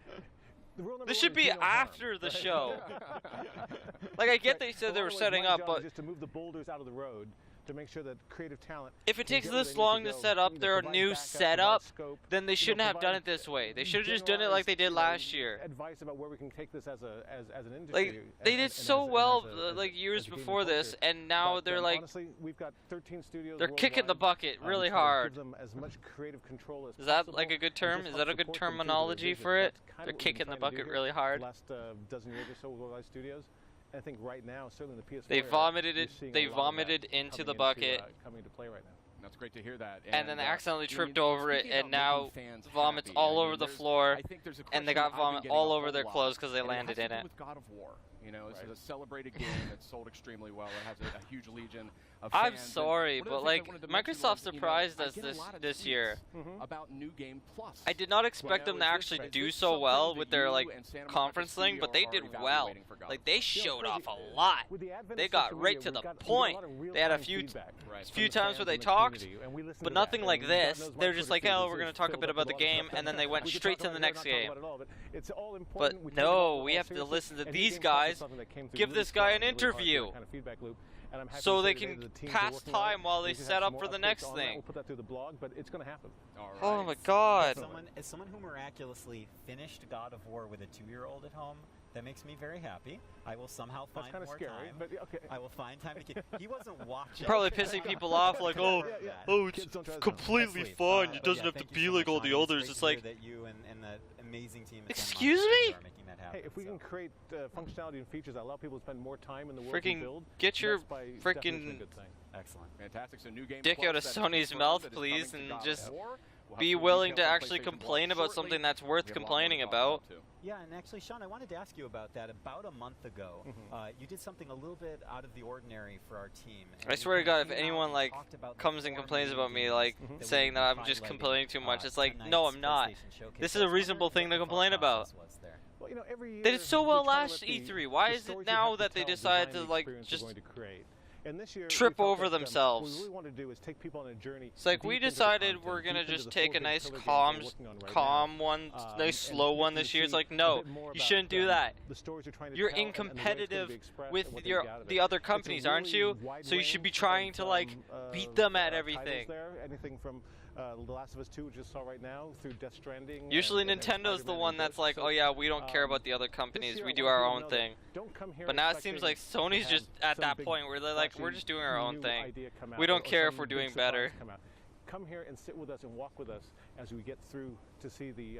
[SPEAKER 2] The rule number
[SPEAKER 1] This
[SPEAKER 2] one
[SPEAKER 1] should
[SPEAKER 2] is
[SPEAKER 1] be
[SPEAKER 2] do no harm,
[SPEAKER 1] after the
[SPEAKER 2] right?
[SPEAKER 1] show. Like, I get they said they were
[SPEAKER 2] Otherwise,
[SPEAKER 1] setting
[SPEAKER 2] my
[SPEAKER 1] up,
[SPEAKER 2] job
[SPEAKER 1] but
[SPEAKER 2] is just to move the boulders out of the road to make sure that creative talent.
[SPEAKER 1] if it
[SPEAKER 2] can
[SPEAKER 1] takes
[SPEAKER 2] get where
[SPEAKER 1] this
[SPEAKER 2] they need
[SPEAKER 1] long to
[SPEAKER 2] go,
[SPEAKER 1] set up
[SPEAKER 2] you know,
[SPEAKER 1] their
[SPEAKER 2] provide
[SPEAKER 1] new
[SPEAKER 2] backup,
[SPEAKER 1] setup,
[SPEAKER 2] provide scope,
[SPEAKER 1] then they
[SPEAKER 2] you know,
[SPEAKER 1] shouldn't have done
[SPEAKER 2] provide
[SPEAKER 1] it this way. They should have just done it like they did last year.
[SPEAKER 2] Advice about where we can take this as an industry.
[SPEAKER 1] Like, they did so well, like, years before this, and now they're like,
[SPEAKER 2] honestly, we've got 13 studios.
[SPEAKER 1] they're kicking the
[SPEAKER 2] worldwide,
[SPEAKER 1] bucket really
[SPEAKER 2] so to
[SPEAKER 1] hard.
[SPEAKER 2] Give them as much creative control as
[SPEAKER 1] Is that
[SPEAKER 2] possible
[SPEAKER 1] like a good
[SPEAKER 2] and
[SPEAKER 1] term?
[SPEAKER 2] just
[SPEAKER 1] Is that
[SPEAKER 2] help
[SPEAKER 1] a good
[SPEAKER 2] support them through their
[SPEAKER 1] terminology
[SPEAKER 2] vision.
[SPEAKER 1] for it?
[SPEAKER 2] That's kinda
[SPEAKER 1] They're
[SPEAKER 2] what we've been
[SPEAKER 1] kicking the
[SPEAKER 2] trying to do
[SPEAKER 1] bucket
[SPEAKER 2] here
[SPEAKER 1] really hard.
[SPEAKER 2] the last dozen years or so with Worldwide Studios. I think right now, certainly in the PS4
[SPEAKER 1] They
[SPEAKER 2] era,
[SPEAKER 1] vomited
[SPEAKER 2] you're
[SPEAKER 1] it.
[SPEAKER 2] seeing a
[SPEAKER 1] They
[SPEAKER 2] lot of
[SPEAKER 1] vomited
[SPEAKER 2] that
[SPEAKER 1] into
[SPEAKER 2] coming
[SPEAKER 1] the bucket,
[SPEAKER 2] coming into play right now.
[SPEAKER 6] That's great to hear that.
[SPEAKER 1] and then they accidentally
[SPEAKER 6] you know,
[SPEAKER 1] tripped over it,
[SPEAKER 6] speaking
[SPEAKER 1] and
[SPEAKER 6] about
[SPEAKER 1] now
[SPEAKER 6] making fans
[SPEAKER 1] vomits
[SPEAKER 6] happy,
[SPEAKER 1] all
[SPEAKER 6] I
[SPEAKER 1] over
[SPEAKER 6] mean,
[SPEAKER 1] the
[SPEAKER 6] there's-
[SPEAKER 1] floor,
[SPEAKER 6] I think there's a
[SPEAKER 1] and they
[SPEAKER 6] question
[SPEAKER 1] got
[SPEAKER 6] I've been
[SPEAKER 1] vomit
[SPEAKER 6] getting
[SPEAKER 1] all
[SPEAKER 6] a
[SPEAKER 1] over
[SPEAKER 6] whole
[SPEAKER 1] their
[SPEAKER 6] lot,
[SPEAKER 1] clothes because they
[SPEAKER 6] and
[SPEAKER 1] landed
[SPEAKER 6] it has
[SPEAKER 1] in
[SPEAKER 6] to do
[SPEAKER 1] it.
[SPEAKER 6] with God of War. You know, this
[SPEAKER 2] Right.
[SPEAKER 6] is a celebrated game that's sold extremely well. It has a huge legion of
[SPEAKER 1] I'm
[SPEAKER 6] fans. And
[SPEAKER 1] sorry,
[SPEAKER 6] one of the
[SPEAKER 1] but
[SPEAKER 6] things I
[SPEAKER 1] like
[SPEAKER 6] wanted to mention
[SPEAKER 1] Microsoft
[SPEAKER 6] was, you know,
[SPEAKER 1] surprised
[SPEAKER 6] I
[SPEAKER 1] us
[SPEAKER 6] get a
[SPEAKER 1] this
[SPEAKER 6] lot of
[SPEAKER 1] this
[SPEAKER 6] tweets
[SPEAKER 1] year.
[SPEAKER 6] about New Game Plus.
[SPEAKER 1] I did not expect
[SPEAKER 6] Well,
[SPEAKER 1] them to
[SPEAKER 6] is this
[SPEAKER 1] actually
[SPEAKER 6] right?
[SPEAKER 1] do
[SPEAKER 6] Is this
[SPEAKER 1] so well
[SPEAKER 6] something
[SPEAKER 1] with
[SPEAKER 6] that
[SPEAKER 1] their
[SPEAKER 6] you
[SPEAKER 1] like
[SPEAKER 6] and Santa Monica
[SPEAKER 1] conference
[SPEAKER 6] City
[SPEAKER 1] thing, but they
[SPEAKER 6] are
[SPEAKER 1] did well.
[SPEAKER 6] evaluating for God
[SPEAKER 1] Like
[SPEAKER 6] of
[SPEAKER 1] they
[SPEAKER 6] War?
[SPEAKER 1] showed off a
[SPEAKER 2] With
[SPEAKER 1] lot.
[SPEAKER 2] the advent
[SPEAKER 1] They
[SPEAKER 2] of
[SPEAKER 1] got
[SPEAKER 2] social
[SPEAKER 1] right
[SPEAKER 2] media,
[SPEAKER 1] to the
[SPEAKER 2] we've got
[SPEAKER 1] point.
[SPEAKER 2] a lot of
[SPEAKER 1] They had a
[SPEAKER 2] real-time
[SPEAKER 1] few
[SPEAKER 2] feedback
[SPEAKER 6] Right.
[SPEAKER 2] from
[SPEAKER 1] few
[SPEAKER 2] the
[SPEAKER 1] times where
[SPEAKER 2] fans
[SPEAKER 1] they
[SPEAKER 2] and the
[SPEAKER 1] talked,
[SPEAKER 2] community, and we listen
[SPEAKER 1] but
[SPEAKER 2] to
[SPEAKER 1] nothing
[SPEAKER 2] that,
[SPEAKER 1] like
[SPEAKER 2] and God
[SPEAKER 1] this.
[SPEAKER 2] knows my
[SPEAKER 1] They're just
[SPEAKER 2] Twitter
[SPEAKER 1] like,
[SPEAKER 2] feed
[SPEAKER 1] oh,
[SPEAKER 2] is
[SPEAKER 1] we're gonna
[SPEAKER 2] just
[SPEAKER 1] talk a
[SPEAKER 2] filled
[SPEAKER 1] bit
[SPEAKER 2] up
[SPEAKER 1] about the
[SPEAKER 2] with a lot of
[SPEAKER 1] game,
[SPEAKER 2] stuff
[SPEAKER 1] and then they went
[SPEAKER 2] we could
[SPEAKER 1] straight
[SPEAKER 2] talk
[SPEAKER 1] to the
[SPEAKER 2] about it,
[SPEAKER 1] next
[SPEAKER 2] we're not talking
[SPEAKER 1] game.
[SPEAKER 2] about it all, but it's all
[SPEAKER 1] But
[SPEAKER 2] important. We take it
[SPEAKER 1] no,
[SPEAKER 2] all
[SPEAKER 1] we have to
[SPEAKER 2] seriously,
[SPEAKER 1] listen to
[SPEAKER 2] and
[SPEAKER 1] these
[SPEAKER 2] New Game Plus is
[SPEAKER 1] guys
[SPEAKER 2] something that came through
[SPEAKER 1] give
[SPEAKER 2] really
[SPEAKER 1] this guy an
[SPEAKER 2] strong, really hard,
[SPEAKER 1] interview.
[SPEAKER 2] kind of feedback loop, and I'm happy
[SPEAKER 1] So
[SPEAKER 2] to
[SPEAKER 1] they
[SPEAKER 2] say today
[SPEAKER 1] can
[SPEAKER 2] that the teams are
[SPEAKER 1] pass
[SPEAKER 2] working on it.
[SPEAKER 1] time while they
[SPEAKER 2] We should
[SPEAKER 1] set
[SPEAKER 2] have
[SPEAKER 1] up
[SPEAKER 2] some
[SPEAKER 1] for
[SPEAKER 2] more
[SPEAKER 1] the
[SPEAKER 2] updates
[SPEAKER 1] next
[SPEAKER 2] on that.
[SPEAKER 1] thing.
[SPEAKER 2] We'll put that through the blog, but it's going to happen.
[SPEAKER 6] All
[SPEAKER 1] Oh
[SPEAKER 6] right.
[SPEAKER 1] my god.
[SPEAKER 7] As someone who miraculously finished God of War with a 2-year-old at home, that makes me very happy. I will somehow
[SPEAKER 2] That's
[SPEAKER 7] find
[SPEAKER 2] kind of
[SPEAKER 7] more
[SPEAKER 2] scary,
[SPEAKER 7] time.
[SPEAKER 2] but okay.
[SPEAKER 7] I will find time to get. He wasn't watching.
[SPEAKER 1] Probably pissing people off, like, oh,
[SPEAKER 2] Yeah, yeah.
[SPEAKER 1] oh, it's
[SPEAKER 2] Kids don't try this
[SPEAKER 1] completely
[SPEAKER 7] That's sweet.
[SPEAKER 1] fun.
[SPEAKER 7] But
[SPEAKER 1] It doesn't have to
[SPEAKER 7] thank
[SPEAKER 1] be
[SPEAKER 7] you so
[SPEAKER 1] like
[SPEAKER 7] much,
[SPEAKER 1] all the
[SPEAKER 7] Ryan.
[SPEAKER 1] others.
[SPEAKER 7] It's
[SPEAKER 1] It's
[SPEAKER 7] great
[SPEAKER 1] like,
[SPEAKER 7] to hear that you and the amazing team at Santa
[SPEAKER 1] excuse
[SPEAKER 7] Monica
[SPEAKER 1] me?
[SPEAKER 7] are making that happen.
[SPEAKER 2] Hey, if we
[SPEAKER 7] so.
[SPEAKER 2] can create functionality and features that allow people to spend more time in the world
[SPEAKER 1] Freaking
[SPEAKER 2] and build,
[SPEAKER 1] get your
[SPEAKER 2] that's by
[SPEAKER 1] freaking
[SPEAKER 2] definition a good thing.
[SPEAKER 7] Excellent.
[SPEAKER 6] Fantastic. So New Game
[SPEAKER 1] dick
[SPEAKER 6] Plus,
[SPEAKER 1] out of
[SPEAKER 6] that is
[SPEAKER 1] Sony's
[SPEAKER 6] confirmed
[SPEAKER 1] mouth,
[SPEAKER 6] that is
[SPEAKER 1] please,
[SPEAKER 6] coming
[SPEAKER 1] and
[SPEAKER 6] to God
[SPEAKER 1] just
[SPEAKER 6] of War. We'll have
[SPEAKER 1] be
[SPEAKER 6] full
[SPEAKER 1] willing to
[SPEAKER 6] details on
[SPEAKER 1] actually
[SPEAKER 6] PlayStation
[SPEAKER 1] complain
[SPEAKER 6] Blog
[SPEAKER 1] about
[SPEAKER 6] shortly.
[SPEAKER 1] something that's
[SPEAKER 6] We
[SPEAKER 1] worth
[SPEAKER 6] have a lot more to
[SPEAKER 1] complaining
[SPEAKER 6] talk
[SPEAKER 1] about.
[SPEAKER 6] too.
[SPEAKER 7] Yeah, and actually, Sean, I wanted to ask you about that. About a month ago, you did something a little bit out of the ordinary for our team. and
[SPEAKER 1] I
[SPEAKER 7] you
[SPEAKER 1] swear to
[SPEAKER 7] kinda
[SPEAKER 1] God, if
[SPEAKER 7] came out
[SPEAKER 1] anyone
[SPEAKER 7] and
[SPEAKER 1] like
[SPEAKER 7] talked about the
[SPEAKER 1] comes and
[SPEAKER 7] 4
[SPEAKER 1] complains
[SPEAKER 7] main
[SPEAKER 1] about me,
[SPEAKER 7] games
[SPEAKER 1] like
[SPEAKER 7] that we
[SPEAKER 1] saying
[SPEAKER 7] will
[SPEAKER 1] that
[SPEAKER 7] be
[SPEAKER 1] I'm just
[SPEAKER 7] highlighting,
[SPEAKER 1] complaining too much, it's like, no,
[SPEAKER 7] tonight's
[SPEAKER 1] I'm not.
[SPEAKER 7] PlayStation Showcase.
[SPEAKER 1] This
[SPEAKER 7] I
[SPEAKER 1] is a
[SPEAKER 7] was
[SPEAKER 1] reasonable
[SPEAKER 7] wondering
[SPEAKER 1] thing to
[SPEAKER 7] what the
[SPEAKER 1] complain
[SPEAKER 7] thought
[SPEAKER 1] about.
[SPEAKER 7] process was there.
[SPEAKER 2] Well, you know, every year
[SPEAKER 1] They did so
[SPEAKER 2] we
[SPEAKER 1] well
[SPEAKER 2] try to
[SPEAKER 1] last
[SPEAKER 2] let the-
[SPEAKER 1] E3. Why
[SPEAKER 2] the
[SPEAKER 1] is it
[SPEAKER 2] stories
[SPEAKER 1] now
[SPEAKER 2] have to
[SPEAKER 1] that they
[SPEAKER 2] tell
[SPEAKER 1] decide
[SPEAKER 2] design
[SPEAKER 1] to
[SPEAKER 2] the
[SPEAKER 1] like
[SPEAKER 2] experience
[SPEAKER 1] just
[SPEAKER 2] we're going to create. And this year,
[SPEAKER 1] trip
[SPEAKER 2] we felt
[SPEAKER 1] over
[SPEAKER 2] that,
[SPEAKER 1] themselves?
[SPEAKER 2] What we really want to do is take people on a journey.
[SPEAKER 1] It's like
[SPEAKER 2] deep
[SPEAKER 1] we
[SPEAKER 2] into the
[SPEAKER 1] decided
[SPEAKER 2] content,
[SPEAKER 1] we're gonna
[SPEAKER 2] deep into
[SPEAKER 1] just
[SPEAKER 2] the
[SPEAKER 1] take
[SPEAKER 2] four
[SPEAKER 1] a
[SPEAKER 2] big
[SPEAKER 1] nice
[SPEAKER 2] pillar games that we're working on right
[SPEAKER 1] calm
[SPEAKER 2] now.
[SPEAKER 1] one, nice
[SPEAKER 2] And
[SPEAKER 1] slow
[SPEAKER 2] you
[SPEAKER 1] one
[SPEAKER 2] can
[SPEAKER 1] this year. It's
[SPEAKER 2] see
[SPEAKER 1] like,
[SPEAKER 2] a
[SPEAKER 1] no,
[SPEAKER 2] bit more
[SPEAKER 1] you
[SPEAKER 2] about,
[SPEAKER 1] shouldn't do that.
[SPEAKER 2] the stories you're trying to
[SPEAKER 1] You're
[SPEAKER 2] tell and the way it's gonna
[SPEAKER 1] incompetitive
[SPEAKER 2] be expressed
[SPEAKER 1] with
[SPEAKER 2] and what they get out of
[SPEAKER 1] the
[SPEAKER 2] it.
[SPEAKER 1] other
[SPEAKER 2] It's a
[SPEAKER 1] companies, aren't
[SPEAKER 2] really
[SPEAKER 1] you?
[SPEAKER 2] wide
[SPEAKER 1] So you should be
[SPEAKER 2] range
[SPEAKER 1] trying
[SPEAKER 2] of,
[SPEAKER 1] to like beat them at
[SPEAKER 2] titles
[SPEAKER 1] everything.
[SPEAKER 2] there. Anything from The Last of Us 2, which you just saw right now, through Death Stranding.
[SPEAKER 1] Usually
[SPEAKER 2] and
[SPEAKER 1] Nintendo's the
[SPEAKER 2] Spider-Man
[SPEAKER 1] one
[SPEAKER 2] and
[SPEAKER 1] that's
[SPEAKER 2] Ghost.
[SPEAKER 1] like,
[SPEAKER 2] So,
[SPEAKER 1] oh yeah, we don't care about the other
[SPEAKER 2] this
[SPEAKER 1] companies.
[SPEAKER 2] year
[SPEAKER 1] We
[SPEAKER 2] I
[SPEAKER 1] do
[SPEAKER 2] want
[SPEAKER 1] our
[SPEAKER 2] people to
[SPEAKER 1] own
[SPEAKER 2] know that
[SPEAKER 1] thing.
[SPEAKER 2] don't come here
[SPEAKER 1] But now it seems like
[SPEAKER 2] expecting
[SPEAKER 1] Sony's
[SPEAKER 2] to
[SPEAKER 1] just
[SPEAKER 2] have
[SPEAKER 1] at
[SPEAKER 2] some
[SPEAKER 1] that
[SPEAKER 2] big,
[SPEAKER 1] point where they're like, we're
[SPEAKER 2] flashy
[SPEAKER 1] just doing our own
[SPEAKER 2] new
[SPEAKER 1] thing.
[SPEAKER 2] idea come
[SPEAKER 1] We
[SPEAKER 2] out
[SPEAKER 1] don't
[SPEAKER 2] or
[SPEAKER 1] care if
[SPEAKER 2] some
[SPEAKER 1] we're
[SPEAKER 2] big
[SPEAKER 1] doing
[SPEAKER 2] surprise
[SPEAKER 1] better.
[SPEAKER 2] come out. Come here and sit with us and walk with us as we get through to see the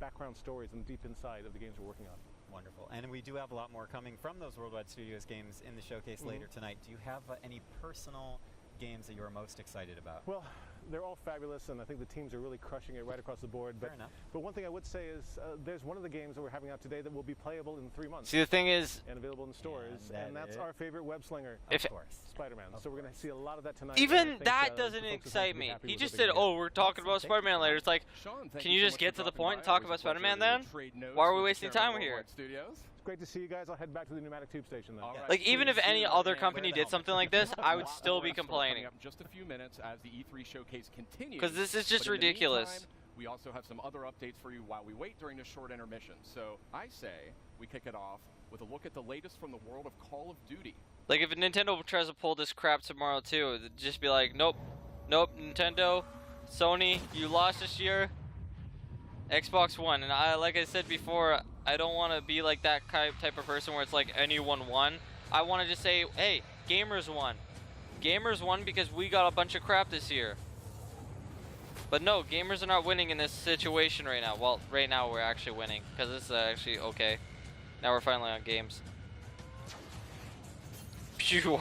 [SPEAKER 2] background stories and deep inside of the games we're working on.
[SPEAKER 7] Wonderful. And we do have a lot more coming from those Worldwide Studios games in the showcase later tonight. Do you have any personal games that you're most excited about?
[SPEAKER 2] Well, they're all fabulous, and I think the teams are really crushing it right across the board.
[SPEAKER 7] Fair enough.
[SPEAKER 2] But one thing I would say is there's one of the games that we're having out today that will be playable in 3 months
[SPEAKER 1] See, the thing is,
[SPEAKER 2] and available in stores,
[SPEAKER 7] And
[SPEAKER 2] and
[SPEAKER 7] that
[SPEAKER 2] that's
[SPEAKER 7] is-
[SPEAKER 2] our favorite web slinger,
[SPEAKER 1] If-
[SPEAKER 7] Of course.
[SPEAKER 2] Spider-Man.
[SPEAKER 7] Of
[SPEAKER 2] So we're going to
[SPEAKER 7] course.
[SPEAKER 2] see a lot of that tonight. and I
[SPEAKER 1] even
[SPEAKER 2] think,
[SPEAKER 1] that
[SPEAKER 2] the
[SPEAKER 1] doesn't
[SPEAKER 2] folks at Sony
[SPEAKER 1] excite
[SPEAKER 2] will be
[SPEAKER 1] me.
[SPEAKER 2] happy
[SPEAKER 1] He
[SPEAKER 2] with
[SPEAKER 1] just
[SPEAKER 2] what they
[SPEAKER 1] said,
[SPEAKER 2] get.
[SPEAKER 1] oh, we're talking about
[SPEAKER 7] Awesome. Thank you
[SPEAKER 1] Spider-Man
[SPEAKER 7] so
[SPEAKER 1] later.
[SPEAKER 7] much.
[SPEAKER 1] It's like,
[SPEAKER 6] Sean, thank
[SPEAKER 1] can you
[SPEAKER 6] so
[SPEAKER 1] just
[SPEAKER 6] much
[SPEAKER 1] get
[SPEAKER 6] for
[SPEAKER 1] to the
[SPEAKER 6] dropping
[SPEAKER 1] point and
[SPEAKER 6] by.
[SPEAKER 1] talk
[SPEAKER 6] Always
[SPEAKER 1] about
[SPEAKER 6] a pleasure
[SPEAKER 1] Spider-Man
[SPEAKER 6] to
[SPEAKER 1] then?
[SPEAKER 6] trade notes
[SPEAKER 1] Why are we
[SPEAKER 6] with the
[SPEAKER 1] wasting
[SPEAKER 6] chairman
[SPEAKER 1] time
[SPEAKER 6] of
[SPEAKER 1] here?
[SPEAKER 6] Worldwide Studios.
[SPEAKER 2] It's great to see you guys. I'll head back to the pneumatic tube station then.
[SPEAKER 6] All right.
[SPEAKER 1] Like, even if
[SPEAKER 6] Please
[SPEAKER 1] any
[SPEAKER 6] do,
[SPEAKER 1] other
[SPEAKER 6] and
[SPEAKER 1] company
[SPEAKER 6] wear the
[SPEAKER 1] did
[SPEAKER 6] helmet.
[SPEAKER 1] something like this, I would
[SPEAKER 6] A lot
[SPEAKER 1] still
[SPEAKER 6] more
[SPEAKER 1] be
[SPEAKER 6] in store
[SPEAKER 1] complaining.
[SPEAKER 6] coming up in just a few minutes as the E3 showcase continues.
[SPEAKER 1] 'Cause this is just
[SPEAKER 6] But in the
[SPEAKER 1] ridiculous.
[SPEAKER 6] meantime, we also have some other updates for you while we wait during this short intermission. So I say we kick it off with a look at the latest from the world of Call of Duty.
[SPEAKER 1] Like, if Nintendo tries to pull this crap tomorrow too, it'd just be like, nope, nope, Nintendo, Sony, you lost this year. Xbox One, and like I said before, I don't want to be like that type of person where it's like anyone won. I want to just say, hey, gamers won. Gamers won because we got a bunch of crap this year. But no, gamers are not winning in this situation right now. Well, right now we're actually winning because this is actually okay. Now we're finally on games. Phew.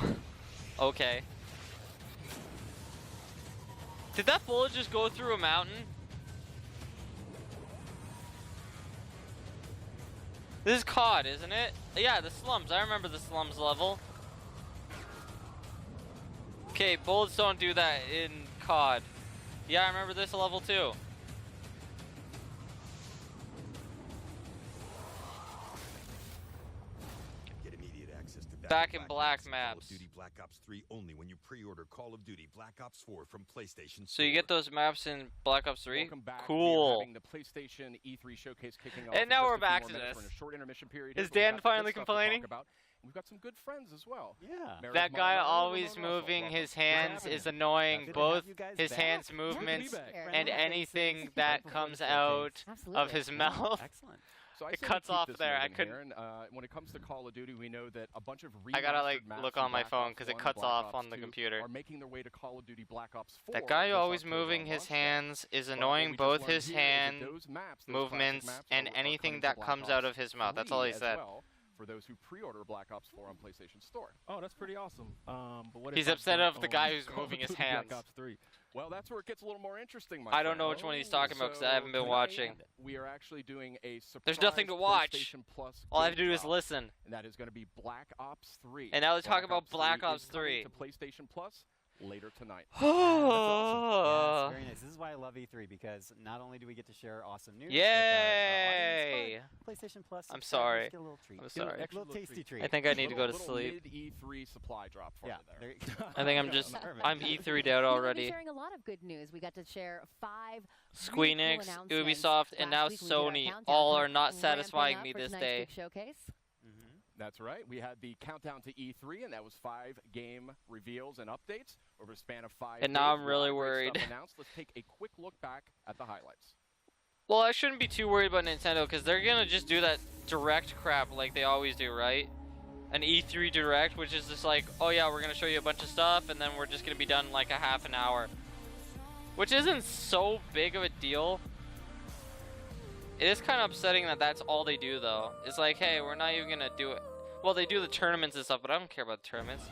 [SPEAKER 1] Okay. Did that bullet just go through a mountain? This is COD, isn't it? Yeah, the slums. I remember the slums level. Okay, bullets don't do that in COD. Yeah, I remember this level too.
[SPEAKER 8] Get immediate access to
[SPEAKER 1] Back in Black
[SPEAKER 8] Call
[SPEAKER 1] maps.
[SPEAKER 8] of Duty Black Ops 3 only when you pre-order Call of Duty Black Ops 4 from PlayStation
[SPEAKER 1] So you
[SPEAKER 8] Store.
[SPEAKER 1] get those maps in Black Ops 3?
[SPEAKER 6] Welcome back. We are
[SPEAKER 1] Cool.
[SPEAKER 6] having the PlayStation E3 showcase kicking off.
[SPEAKER 1] And
[SPEAKER 6] in
[SPEAKER 1] now
[SPEAKER 6] just
[SPEAKER 1] we're
[SPEAKER 6] a few
[SPEAKER 1] back
[SPEAKER 6] more
[SPEAKER 1] to
[SPEAKER 6] minutes.
[SPEAKER 1] this.
[SPEAKER 6] We're in a short intermission period.
[SPEAKER 1] Is
[SPEAKER 6] here, but we've
[SPEAKER 1] Dan
[SPEAKER 6] got some good
[SPEAKER 1] finally
[SPEAKER 6] stuff to talk
[SPEAKER 1] complaining?
[SPEAKER 6] about. We've got some good friends as well.
[SPEAKER 7] Yeah.
[SPEAKER 6] Meredith
[SPEAKER 1] That guy
[SPEAKER 6] Monroe,
[SPEAKER 1] always
[SPEAKER 6] Ramon Russell,
[SPEAKER 1] moving
[SPEAKER 6] welcome.
[SPEAKER 1] his
[SPEAKER 6] Good
[SPEAKER 1] hands
[SPEAKER 6] having
[SPEAKER 1] is
[SPEAKER 6] you.
[SPEAKER 1] annoying.
[SPEAKER 7] Good to
[SPEAKER 1] Both
[SPEAKER 7] have you guys
[SPEAKER 1] his
[SPEAKER 7] back.
[SPEAKER 1] hands
[SPEAKER 6] Good to be
[SPEAKER 1] movements
[SPEAKER 6] back.
[SPEAKER 1] and anything that comes out of his mouth.
[SPEAKER 7] Excellent.
[SPEAKER 6] So I
[SPEAKER 1] It
[SPEAKER 6] say we
[SPEAKER 1] cuts
[SPEAKER 6] keep
[SPEAKER 1] off
[SPEAKER 6] this
[SPEAKER 1] there. I
[SPEAKER 6] moving
[SPEAKER 1] couldn't-
[SPEAKER 6] here, and, when it comes to Call of Duty, we know that a bunch of
[SPEAKER 1] I gotta like
[SPEAKER 6] remastered maps
[SPEAKER 1] look
[SPEAKER 6] from
[SPEAKER 1] on my
[SPEAKER 6] Black
[SPEAKER 1] phone
[SPEAKER 6] Ops
[SPEAKER 1] because it
[SPEAKER 6] 1 and
[SPEAKER 1] cuts
[SPEAKER 6] Black
[SPEAKER 1] off
[SPEAKER 6] Ops
[SPEAKER 1] on the
[SPEAKER 6] 2
[SPEAKER 1] computer.
[SPEAKER 6] are making their way to Call of Duty Black Ops 4.
[SPEAKER 1] That guy
[SPEAKER 6] this
[SPEAKER 1] always
[SPEAKER 6] October
[SPEAKER 1] moving
[SPEAKER 6] on
[SPEAKER 1] his
[SPEAKER 6] launch day.
[SPEAKER 1] hands is
[SPEAKER 6] But what
[SPEAKER 1] annoying.
[SPEAKER 6] we just
[SPEAKER 1] Both
[SPEAKER 6] learned
[SPEAKER 1] his
[SPEAKER 6] here is that
[SPEAKER 1] hand
[SPEAKER 6] those maps, those
[SPEAKER 1] movements
[SPEAKER 6] classic maps
[SPEAKER 1] and
[SPEAKER 6] are
[SPEAKER 1] anything
[SPEAKER 6] coming to
[SPEAKER 1] that
[SPEAKER 6] Black
[SPEAKER 1] comes out
[SPEAKER 6] Ops
[SPEAKER 1] of his mouth. That's all he
[SPEAKER 6] 3
[SPEAKER 1] said.
[SPEAKER 6] as well, for those who pre-order Black Ops 4 on PlayStation Store.
[SPEAKER 9] Oh, that's pretty awesome. But what
[SPEAKER 1] He's
[SPEAKER 9] if I
[SPEAKER 1] upset
[SPEAKER 9] don't
[SPEAKER 1] of the guy
[SPEAKER 9] own
[SPEAKER 1] who's
[SPEAKER 9] Call of
[SPEAKER 1] moving his
[SPEAKER 9] Duty Black
[SPEAKER 1] hands.
[SPEAKER 9] Ops 3?
[SPEAKER 6] Well, that's where it gets a little more interesting, my
[SPEAKER 1] I don't know
[SPEAKER 6] friend.
[SPEAKER 1] which one he's talking about because I haven't been
[SPEAKER 6] So
[SPEAKER 1] watching.
[SPEAKER 6] tonight, We are actually doing a surprise
[SPEAKER 1] There's nothing to watch.
[SPEAKER 6] PlayStation Plus
[SPEAKER 1] All I have to
[SPEAKER 6] game
[SPEAKER 1] do is
[SPEAKER 6] drop,
[SPEAKER 1] listen.
[SPEAKER 6] and that is going to be Black Ops 3.
[SPEAKER 1] And now they're talking about Black
[SPEAKER 6] is
[SPEAKER 1] Ops
[SPEAKER 6] coming
[SPEAKER 1] 3.
[SPEAKER 6] to PlayStation Plus later tonight.
[SPEAKER 7] Yeah, it's very nice. This is why I love E3 because not only do we get to share awesome news with our
[SPEAKER 1] Yay!
[SPEAKER 7] audience, but PlayStation Plus.
[SPEAKER 1] I'm
[SPEAKER 7] subscribers
[SPEAKER 1] sorry.
[SPEAKER 7] Get a little treat.
[SPEAKER 1] I'm
[SPEAKER 7] Get
[SPEAKER 1] sorry.
[SPEAKER 7] A little tasty treat.
[SPEAKER 1] I think I need to go to
[SPEAKER 6] Little
[SPEAKER 1] sleep.
[SPEAKER 6] mid E3 supply drop for
[SPEAKER 7] Yeah.
[SPEAKER 6] you there.
[SPEAKER 7] there you go.
[SPEAKER 1] I think I'm just
[SPEAKER 7] Perfect.
[SPEAKER 1] I'm E3'd out
[SPEAKER 5] You know, we'll be
[SPEAKER 1] already.
[SPEAKER 5] sharing a lot of good news. We got to share 5
[SPEAKER 1] Squeenix,
[SPEAKER 5] really cool announcements.
[SPEAKER 1] Ubisoft, and now
[SPEAKER 5] Last week we did our
[SPEAKER 1] Sony
[SPEAKER 5] countdown,
[SPEAKER 1] all
[SPEAKER 5] kind
[SPEAKER 1] are
[SPEAKER 5] of
[SPEAKER 1] not
[SPEAKER 5] ramping
[SPEAKER 1] satisfying
[SPEAKER 5] up
[SPEAKER 1] me
[SPEAKER 5] for
[SPEAKER 1] this
[SPEAKER 5] tonight's
[SPEAKER 1] day.
[SPEAKER 5] big showcase.
[SPEAKER 7] Mhm.
[SPEAKER 6] That's right. We had the countdown to E3, and that was 5 game reveals and updates over a span of 5
[SPEAKER 1] And now
[SPEAKER 6] days.
[SPEAKER 1] I'm really
[SPEAKER 6] A lot of great
[SPEAKER 1] worried.
[SPEAKER 6] stuff announced. Let's take a quick look back at the highlights.
[SPEAKER 1] Well, I shouldn't be too worried about Nintendo because they're gonna just do that direct crap like they always do, right? An E3 direct, which is just like, oh yeah, we're gonna show you a bunch of stuff, and then we're just gonna be done in like a half an hour, which isn't so big of a deal. It is kind of upsetting that that's all they do, though. It's like, hey, we're not even gonna do it. Well, they do the tournaments and stuff, but I don't care about the tournaments.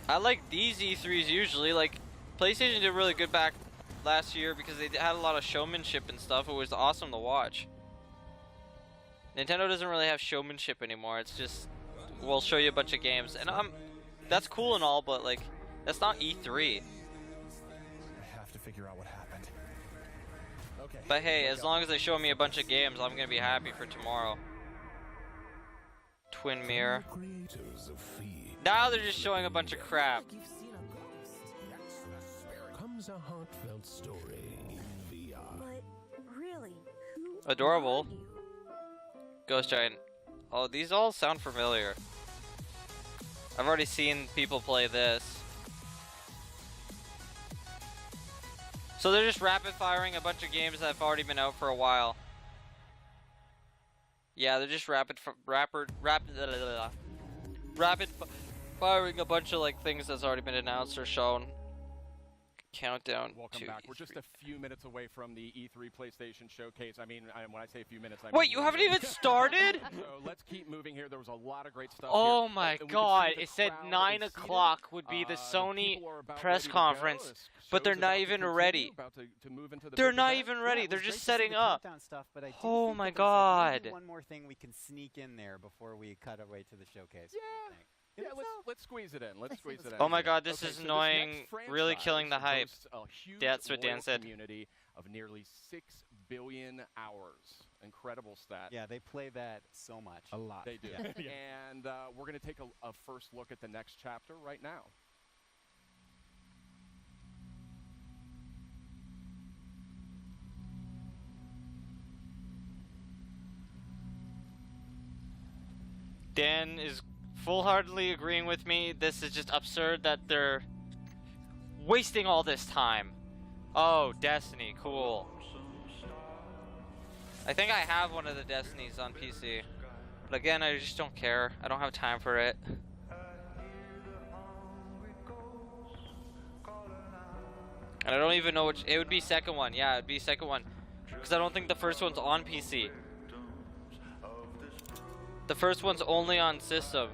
[SPEAKER 1] I like these E3s usually. Like, PlayStation did really good back last year because they had a lot of showmanship and stuff. It was awesome to watch. Nintendo doesn't really have showmanship anymore. It's just, we'll show you a bunch of games, and that's cool and all, but like, that's not E3.
[SPEAKER 10] I have to figure out what happened. Okay.
[SPEAKER 1] But hey, as long as they show me a bunch of games, I'm gonna be happy for tomorrow. Twin mirror. Now they're just showing a bunch of crap.
[SPEAKER 11] Comes a heartfelt story in VR.
[SPEAKER 5] But really, who
[SPEAKER 1] Adorable. Ghost Giant. Oh, these all sound familiar. I've already seen people play this. So they're just rapid firing a bunch of games that have already been out for a while. Yeah, they're just rapid firing a bunch of like things that's already been announced or shown. Countdown.
[SPEAKER 6] Welcome back. We're just a few minutes away from the E3 PlayStation Showcase. I mean, when I say a few minutes, I mean...
[SPEAKER 1] Wait, you haven't even started?
[SPEAKER 6] So let's keep moving here. There was a lot of great stuff
[SPEAKER 1] Oh
[SPEAKER 6] here.
[SPEAKER 1] my
[SPEAKER 6] And we
[SPEAKER 1] god,
[SPEAKER 6] can see
[SPEAKER 1] it
[SPEAKER 6] the
[SPEAKER 1] said
[SPEAKER 6] crowd
[SPEAKER 1] 9
[SPEAKER 6] is
[SPEAKER 1] o'clock
[SPEAKER 6] seated.
[SPEAKER 1] would be the
[SPEAKER 6] The
[SPEAKER 1] Sony
[SPEAKER 6] people are about
[SPEAKER 1] Press
[SPEAKER 6] ready to go.
[SPEAKER 1] Conference,
[SPEAKER 6] This
[SPEAKER 1] but they're
[SPEAKER 6] show's
[SPEAKER 1] not
[SPEAKER 6] about to
[SPEAKER 1] even
[SPEAKER 6] continue,
[SPEAKER 1] ready.
[SPEAKER 6] about to move into the
[SPEAKER 1] They're
[SPEAKER 6] big
[SPEAKER 1] not
[SPEAKER 6] event.
[SPEAKER 1] even
[SPEAKER 7] Yeah,
[SPEAKER 1] ready,
[SPEAKER 7] it
[SPEAKER 1] they're
[SPEAKER 7] was
[SPEAKER 1] just
[SPEAKER 7] great to see
[SPEAKER 1] setting
[SPEAKER 7] the
[SPEAKER 1] up.
[SPEAKER 7] countdown stuff, but I do
[SPEAKER 1] Oh
[SPEAKER 7] think
[SPEAKER 1] my
[SPEAKER 7] that there's, like, maybe
[SPEAKER 1] god.
[SPEAKER 7] one more thing we can sneak in there before we cut away to the showcase.
[SPEAKER 6] Yeah. Yeah, let's squeeze it in. Let's squeeze it in.
[SPEAKER 1] Oh my god, this
[SPEAKER 6] Okay,
[SPEAKER 1] is
[SPEAKER 6] so
[SPEAKER 1] annoying,
[SPEAKER 6] next
[SPEAKER 1] really killing the hype.
[SPEAKER 6] boasts a huge
[SPEAKER 1] That's what Dan
[SPEAKER 6] loyal
[SPEAKER 1] said.
[SPEAKER 6] Community of nearly 6 billion hours. Incredible stat.
[SPEAKER 7] Yeah, they play that so much.
[SPEAKER 10] A lot.
[SPEAKER 6] They do. And we're going to take a first look at the next chapter right now.
[SPEAKER 1] Dan is full-heartedly agreeing with me. This is just absurd that they're wasting all this time. Oh, Destiny, cool. I think I have one of the Destinies on PC. But again, I just don't care. I don't have time for it. And I don't even know which. It would be second one. Yeah, it'd be second one. Because I don't think the first one's on PC. The first one's only on system.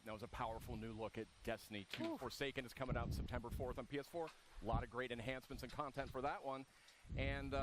[SPEAKER 6] That was a powerful new look at Destiny 2. Forsaken is coming out September 4th on PS4. A lot of great enhancements and content for that one. And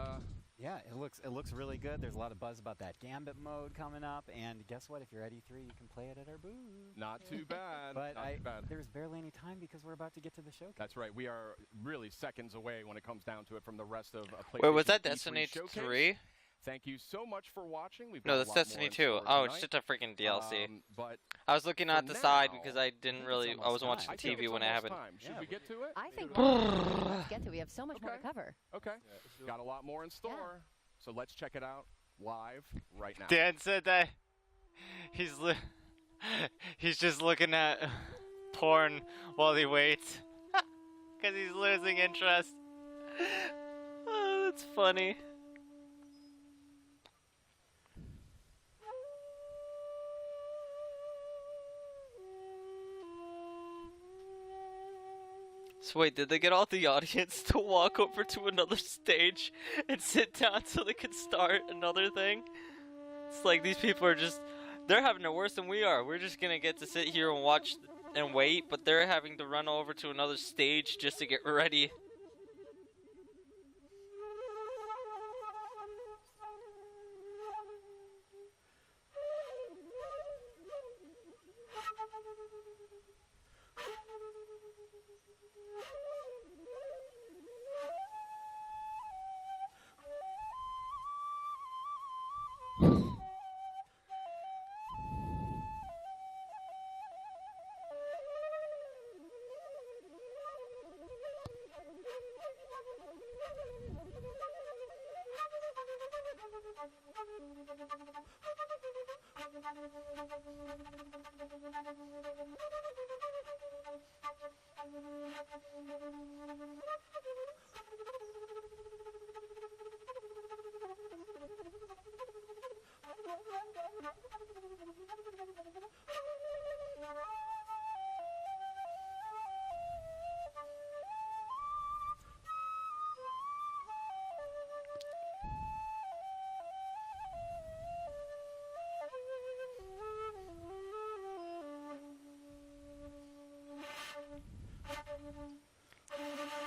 [SPEAKER 7] yeah, it looks really good. There's a lot of buzz about that Gambit mode coming up. And guess what? If you're at E3, you can play it at our booth.
[SPEAKER 6] not too bad.
[SPEAKER 7] But
[SPEAKER 6] not too bad.
[SPEAKER 7] there's barely any time because we're about to get to the showcase.
[SPEAKER 6] That's right. We are really seconds away when it comes down to it from the rest of PlayStation.
[SPEAKER 1] Wait, was that
[SPEAKER 6] E3
[SPEAKER 1] Destiny
[SPEAKER 6] showcase.
[SPEAKER 1] 3?
[SPEAKER 6] Thank you so much for watching. We've
[SPEAKER 1] No,
[SPEAKER 6] got a
[SPEAKER 1] that's
[SPEAKER 6] lot more
[SPEAKER 1] Destiny
[SPEAKER 6] in
[SPEAKER 1] 2.
[SPEAKER 6] store
[SPEAKER 1] Oh, it's
[SPEAKER 6] tonight.
[SPEAKER 1] just a freaking DLC.
[SPEAKER 6] But
[SPEAKER 1] I was looking
[SPEAKER 6] for
[SPEAKER 1] at the side
[SPEAKER 6] now,
[SPEAKER 1] because I didn't really. I wasn't watching
[SPEAKER 6] I think
[SPEAKER 1] TV
[SPEAKER 6] it's
[SPEAKER 1] when it
[SPEAKER 6] almost
[SPEAKER 1] happened.
[SPEAKER 6] time. Should
[SPEAKER 7] Yeah,
[SPEAKER 6] we get to it?
[SPEAKER 5] I think let's get to. We have so much more to
[SPEAKER 6] Okay.
[SPEAKER 5] cover.
[SPEAKER 6] Okay. Got a lot more in store. So let's check it out live right now.
[SPEAKER 1] Dan said that he's just looking at porn while he waits because he's losing interest. Oh, that's funny. So wait, did they get all the audience to walk over to another stage and sit down so they could start another thing? It's like these people are just, they're having it worse than we are. We're just gonna get to sit here and watch and wait, but they're having to run over to another stage just to get ready.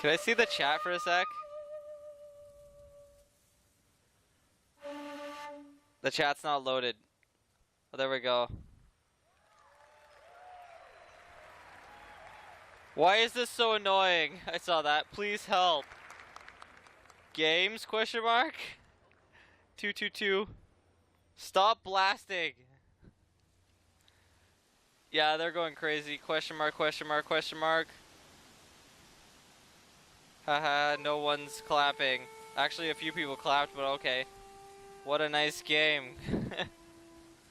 [SPEAKER 1] Can I see the chat for a sec? The chat's not loaded. Oh, there we go. Why is this so annoying? I saw that. Please help. Games? Question mark? 222. Stop blasting. Yeah, they're going crazy. Question mark, question mark, question mark. Haha, no one's clapping. Actually, a few people clapped, but okay. What a nice game.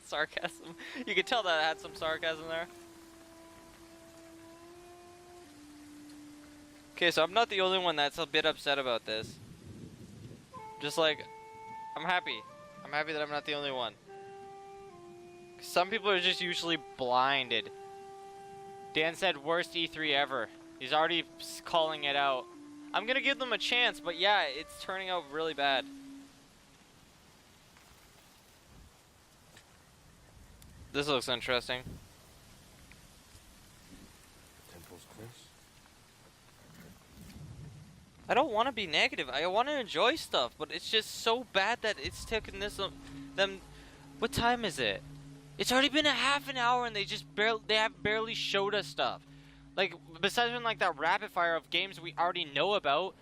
[SPEAKER 1] Sarcasm. You could tell that it had some sarcasm there. Okay, so I'm not the only one that's a bit upset about this. Just like, I'm happy. I'm happy that I'm not the only one. Some people are just usually blinded. Dan said worst E3 ever. He's already calling it out. I'm gonna give them a chance, but yeah, it's turning out really bad. This looks interesting.
[SPEAKER 11] Temple's close.
[SPEAKER 1] I don't want to be negative. I want to enjoy stuff, but it's just so bad that it's taken this them. What time is it? It's already been a half an hour, and they have barely showed us stuff. Like besides from like that rapid fire of games we already know about.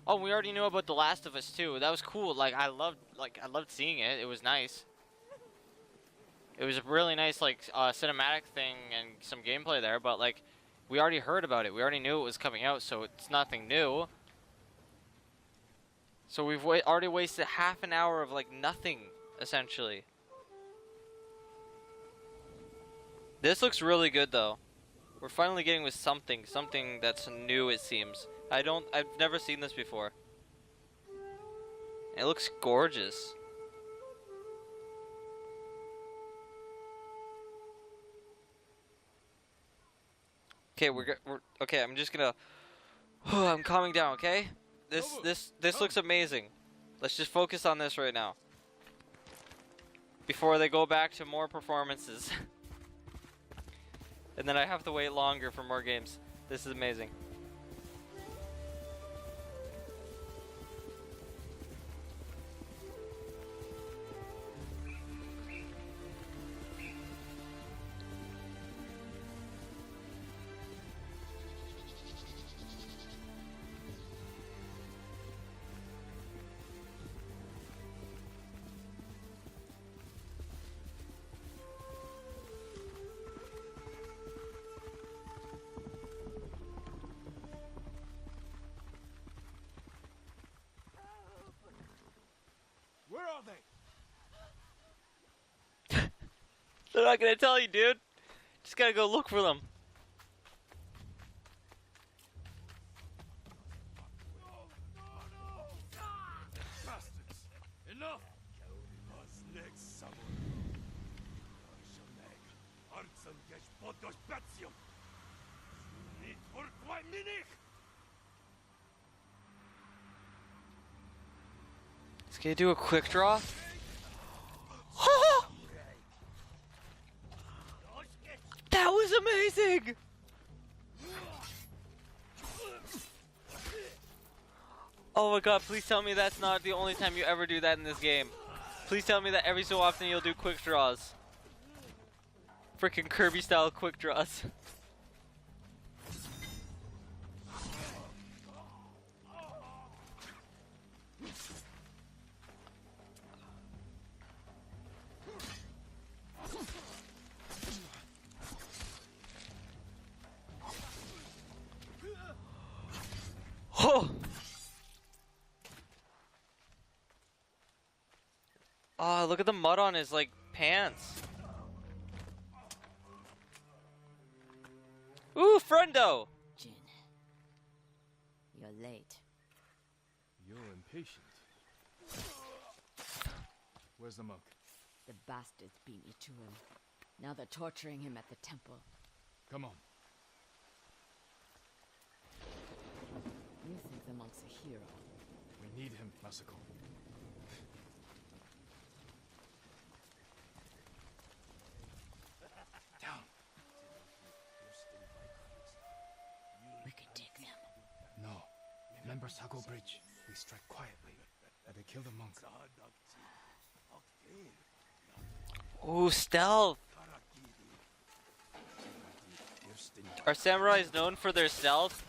[SPEAKER 1] Oh, we already knew about The Last of Us too. That was cool. I loved seeing it. It was nice. It was a really nice cinematic thing and some gameplay there, but like we already heard about it. We already knew it was coming out, so it's nothing new. So we've already wasted half an hour of like nothing essentially. This looks really good though. We're finally getting with something that's new, it seems. I've never seen this before. It looks gorgeous. Okay, okay, I'm just gonna I'm calming down, okay? This looks amazing. Let's just focus on this right now. Before they go back to more performances. And then I have to wait longer for more games. This is amazing.
[SPEAKER 10] Where are they?
[SPEAKER 1] They're not gonna tell you, dude. Just gotta go look for them.
[SPEAKER 10] Bastards! Enough! What's next, Samuel?
[SPEAKER 1] Is gonna do a quick draw? That was amazing! Oh my god, please tell me that's not the only time you ever do that in this game. Please tell me that every so often you'll do quick draws. Freaking Kirby style quick draws. Oh! Oh, look at the mud on his, like, pants. Ooh, friendo!
[SPEAKER 12] Jin, you're late.
[SPEAKER 10] You're impatient. Where's the monk?
[SPEAKER 12] The bastards beat me to him. Now they're torturing him at the temple.
[SPEAKER 10] Come on.
[SPEAKER 12] You think the monk's a hero?
[SPEAKER 10] We need him, Masako. Down.
[SPEAKER 12] We could take them.
[SPEAKER 10] No. Remember Sago Bridge. We strike quietly. They kill the monk.
[SPEAKER 1] Ooh, stealth! Are samurais known for their stealth?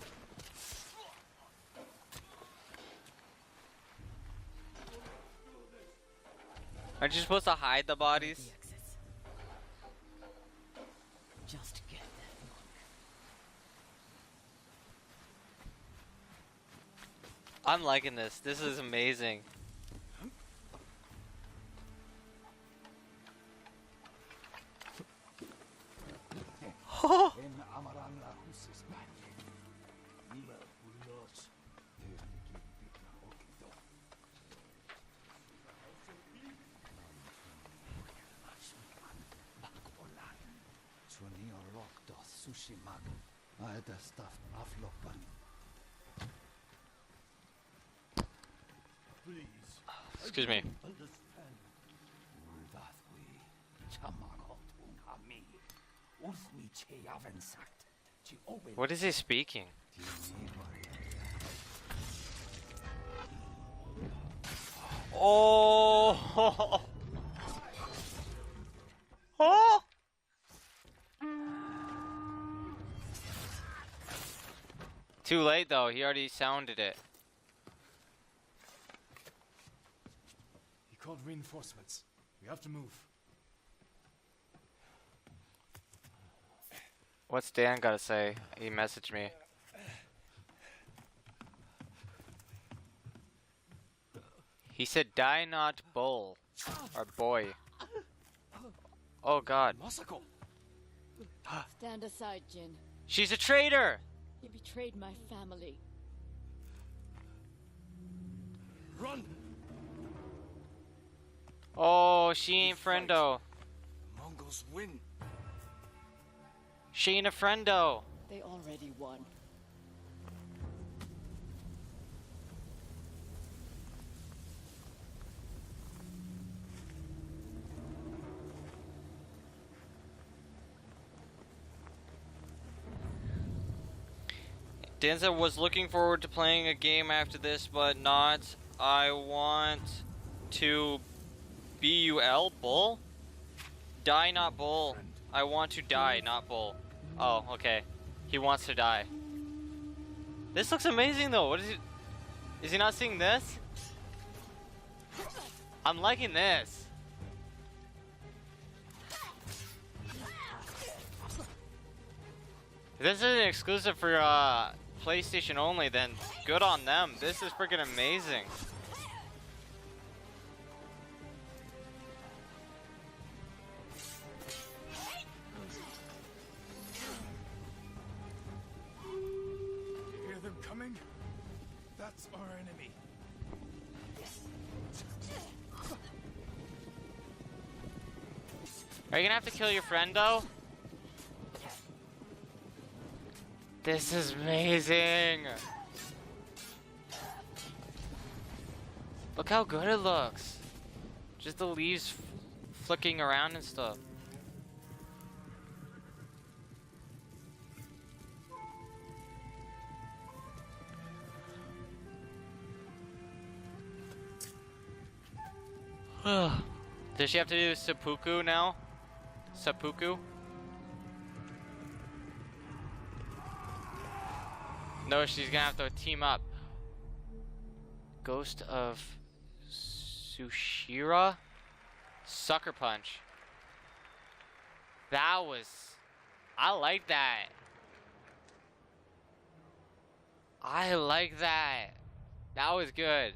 [SPEAKER 1] Aren't you supposed to hide the bodies?
[SPEAKER 12] The exits. Just get that monk.
[SPEAKER 1] I'm liking this. This is amazing. Excuse me. What is he speaking? Oh! Oh! Too late though, he already sounded it.
[SPEAKER 10] He called reinforcements. We have to move.
[SPEAKER 1] What's Dan gotta say? He messaged me. He said, "Die not, bull," or boy. Oh God.
[SPEAKER 10] Masako.
[SPEAKER 12] Stand aside, Jin.
[SPEAKER 1] She's a traitor.
[SPEAKER 12] He betrayed my family.
[SPEAKER 10] Run!
[SPEAKER 1] Oh, she ain't friendo.
[SPEAKER 10] The Mongols win.
[SPEAKER 1] She ain't a friendo.
[SPEAKER 12] They already won.
[SPEAKER 1] Danza was looking forward to playing a game after this, but not. I want to BUL, bull? Die, not bull. I want to die, not bull. Oh, okay. He wants to die. This looks amazing though. What is he? Is he not seeing this? I'm liking this. If this is an exclusive for PlayStation only, then good on them. This is freaking amazing.
[SPEAKER 10] You hear them coming? That's our enemy.
[SPEAKER 1] Are you gonna have to kill your friend though? This is amazing. Look how good it looks. Just the leaves flicking around and stuff. Does she have to do seppuku now? Seppuku? No, she's gonna have to team up. Ghost of Tsushima? Sucker Punch. That was... I like that. I I like that. That was good.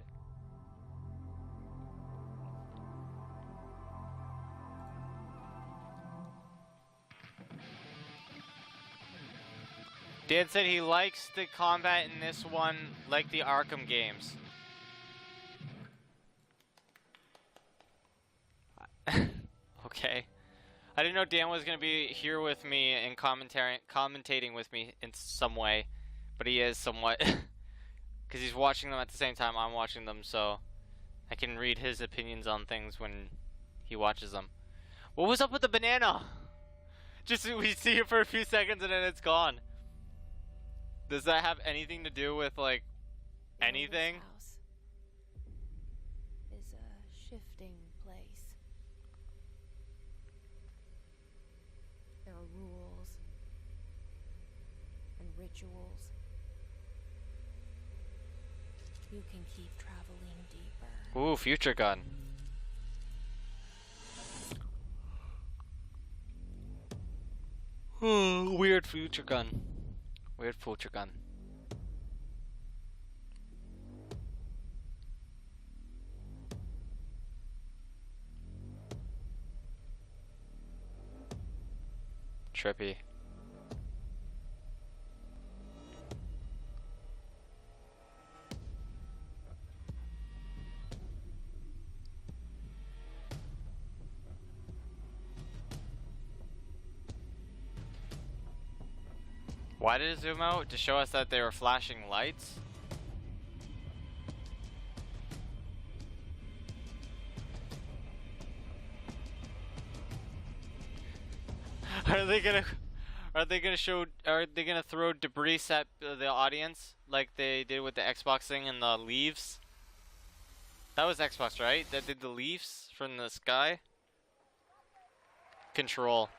[SPEAKER 1] Dan said he likes the combat in this one like the Arkham games. Okay. I didn't know Dan was going to be here with me and commentating with me in some way, but he is somewhat. Because he's watching them at the same time I'm watching them, so I can read his opinions on things when he watches them. What was up with the banana? Just we see it for a few seconds and then it's gone. Does that have anything to do with, like, anything?
[SPEAKER 13] This house is a shifting place. There are rules and rituals. You can keep traveling deeper.
[SPEAKER 1] Ooh, future gun. Ooh, weird future gun. Weird future gun. Trippy. Why did it zoom out? To show us that they were flashing lights? Are they gonna throw debris at the audience like they did with the Xbox thing and the leaves? That was Xbox, right? That did the leaves from the sky? Control.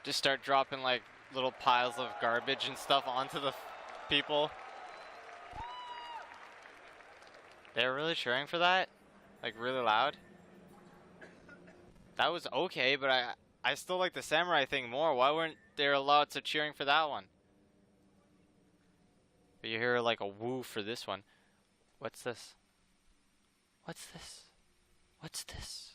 [SPEAKER 1] Just start dropping like little piles of garbage and stuff onto the people. They're really cheering for that? Like really loud? That was okay, but I still like the samurai thing more. Why weren't there lots of cheering for that one? But you hear like a woo for this one. What's this? What's this? What's this?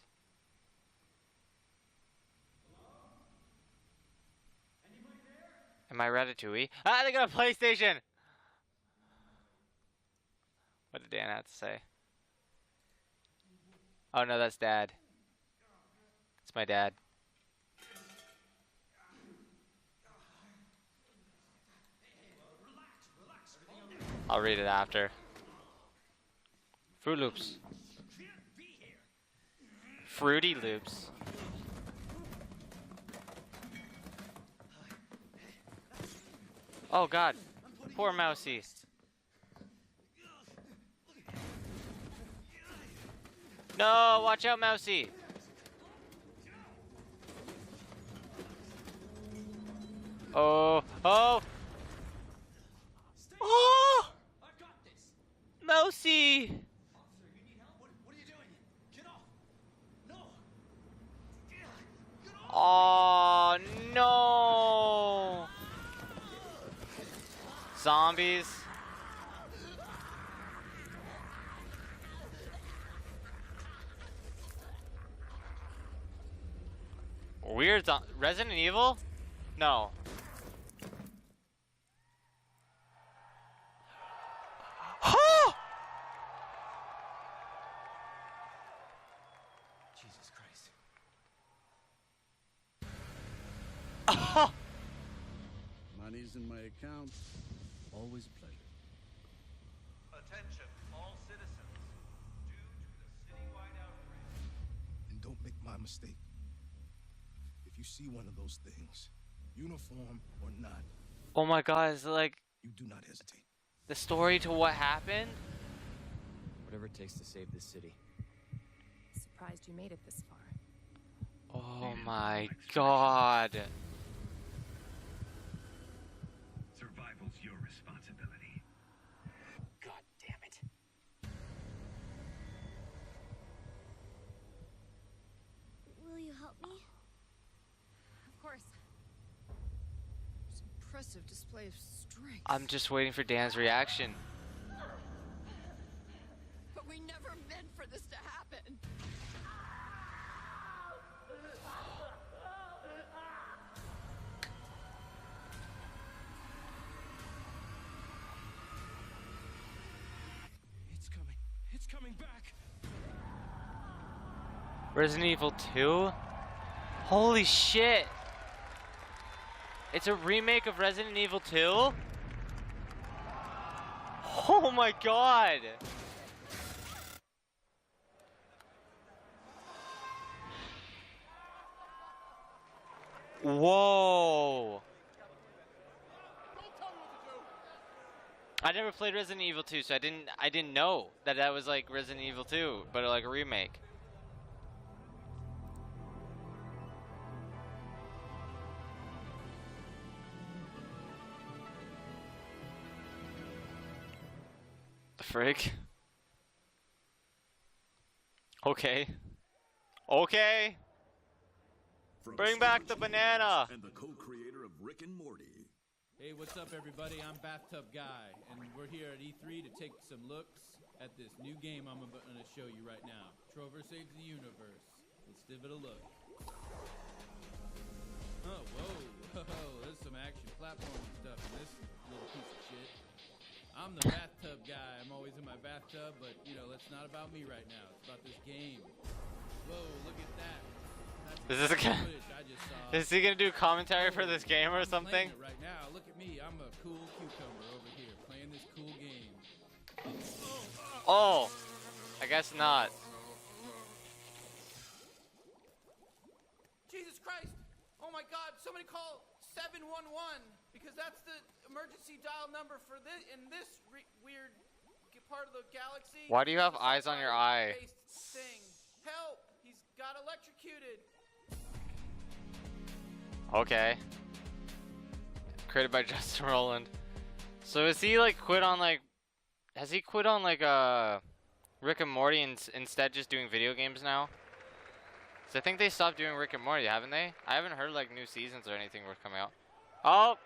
[SPEAKER 1] Am I Ratatouille? Ah, they got a PlayStation! What did Dan have to say? Oh no, that's Dad. It's my dad. I'll read it after. Fruit Loops. Fruity Loops. Oh god. Poor Mousy. No, watch out, Mousy. Oh, oh. Oh! Mousy! Oh no! Zombies. Weird. Resident Evil? No.
[SPEAKER 14] Jesus Christ.
[SPEAKER 15] Money's in my account. Always a pleasure.
[SPEAKER 16] Attention, all citizens. Due to the citywide outbreak.
[SPEAKER 17] And don't make my mistake. If you see one of those things, uniform or not,
[SPEAKER 1] Oh my god, is it like
[SPEAKER 17] you do not hesitate.
[SPEAKER 1] the story to what happened?
[SPEAKER 14] Whatever it takes to save this city.
[SPEAKER 13] Surprised you made it this far.
[SPEAKER 1] Oh my god.
[SPEAKER 18] Survival's your responsibility.
[SPEAKER 14] God damn it.
[SPEAKER 5] Will you help me?
[SPEAKER 13] Of course. Press
[SPEAKER 19] impressive display of strength.
[SPEAKER 1] I'm just waiting for Dan's reaction.
[SPEAKER 19] But we never meant for this to happen.
[SPEAKER 10] It's coming back.
[SPEAKER 1] Resident Evil 2? Holy shit! It's a remake of Resident Evil 2? Oh my god! Whoa! I never played Resident Evil 2, so I didn't know that was like Resident Evil 2, but like a remake. The frick? Okay. Okay. Bring back the banana.
[SPEAKER 20] And the co-creator of Rick and Morty.
[SPEAKER 21] Hey, what's up, everybody? I'm Bathtub Guy, and we're here at E3 to take some looks at this new game I'm going to show you right now. Trover Saves the Universe. Let's give it a look. Oh, whoa, there's some action platform stuff in this little piece of shit. I'm the Bathtub Guy. I'm always in my bathtub, but, you know, that's not about me right now. It's about this game. Whoa, look at that.
[SPEAKER 1] Is he gonna do commentary for this game or something?
[SPEAKER 21] Right now, look at me. I'm a cool cucumber over here playing this cool game.
[SPEAKER 1] Oh, I guess not.
[SPEAKER 21] Jesus Christ! Oh my God! Somebody call 711 because that's the emergency dial number for this in this weird part of the galaxy.
[SPEAKER 1] Why do you have eyes on your eye?
[SPEAKER 21] Thing. Help! He's got electrocuted.
[SPEAKER 1] Okay. Created by Justin Rowland. So is he like quit on like... Has he quit on like Rick and Morty and instead just doing video games now? So I think they stopped doing Rick and Morty, haven't they? I haven't heard like new seasons or anything were coming out. Oh!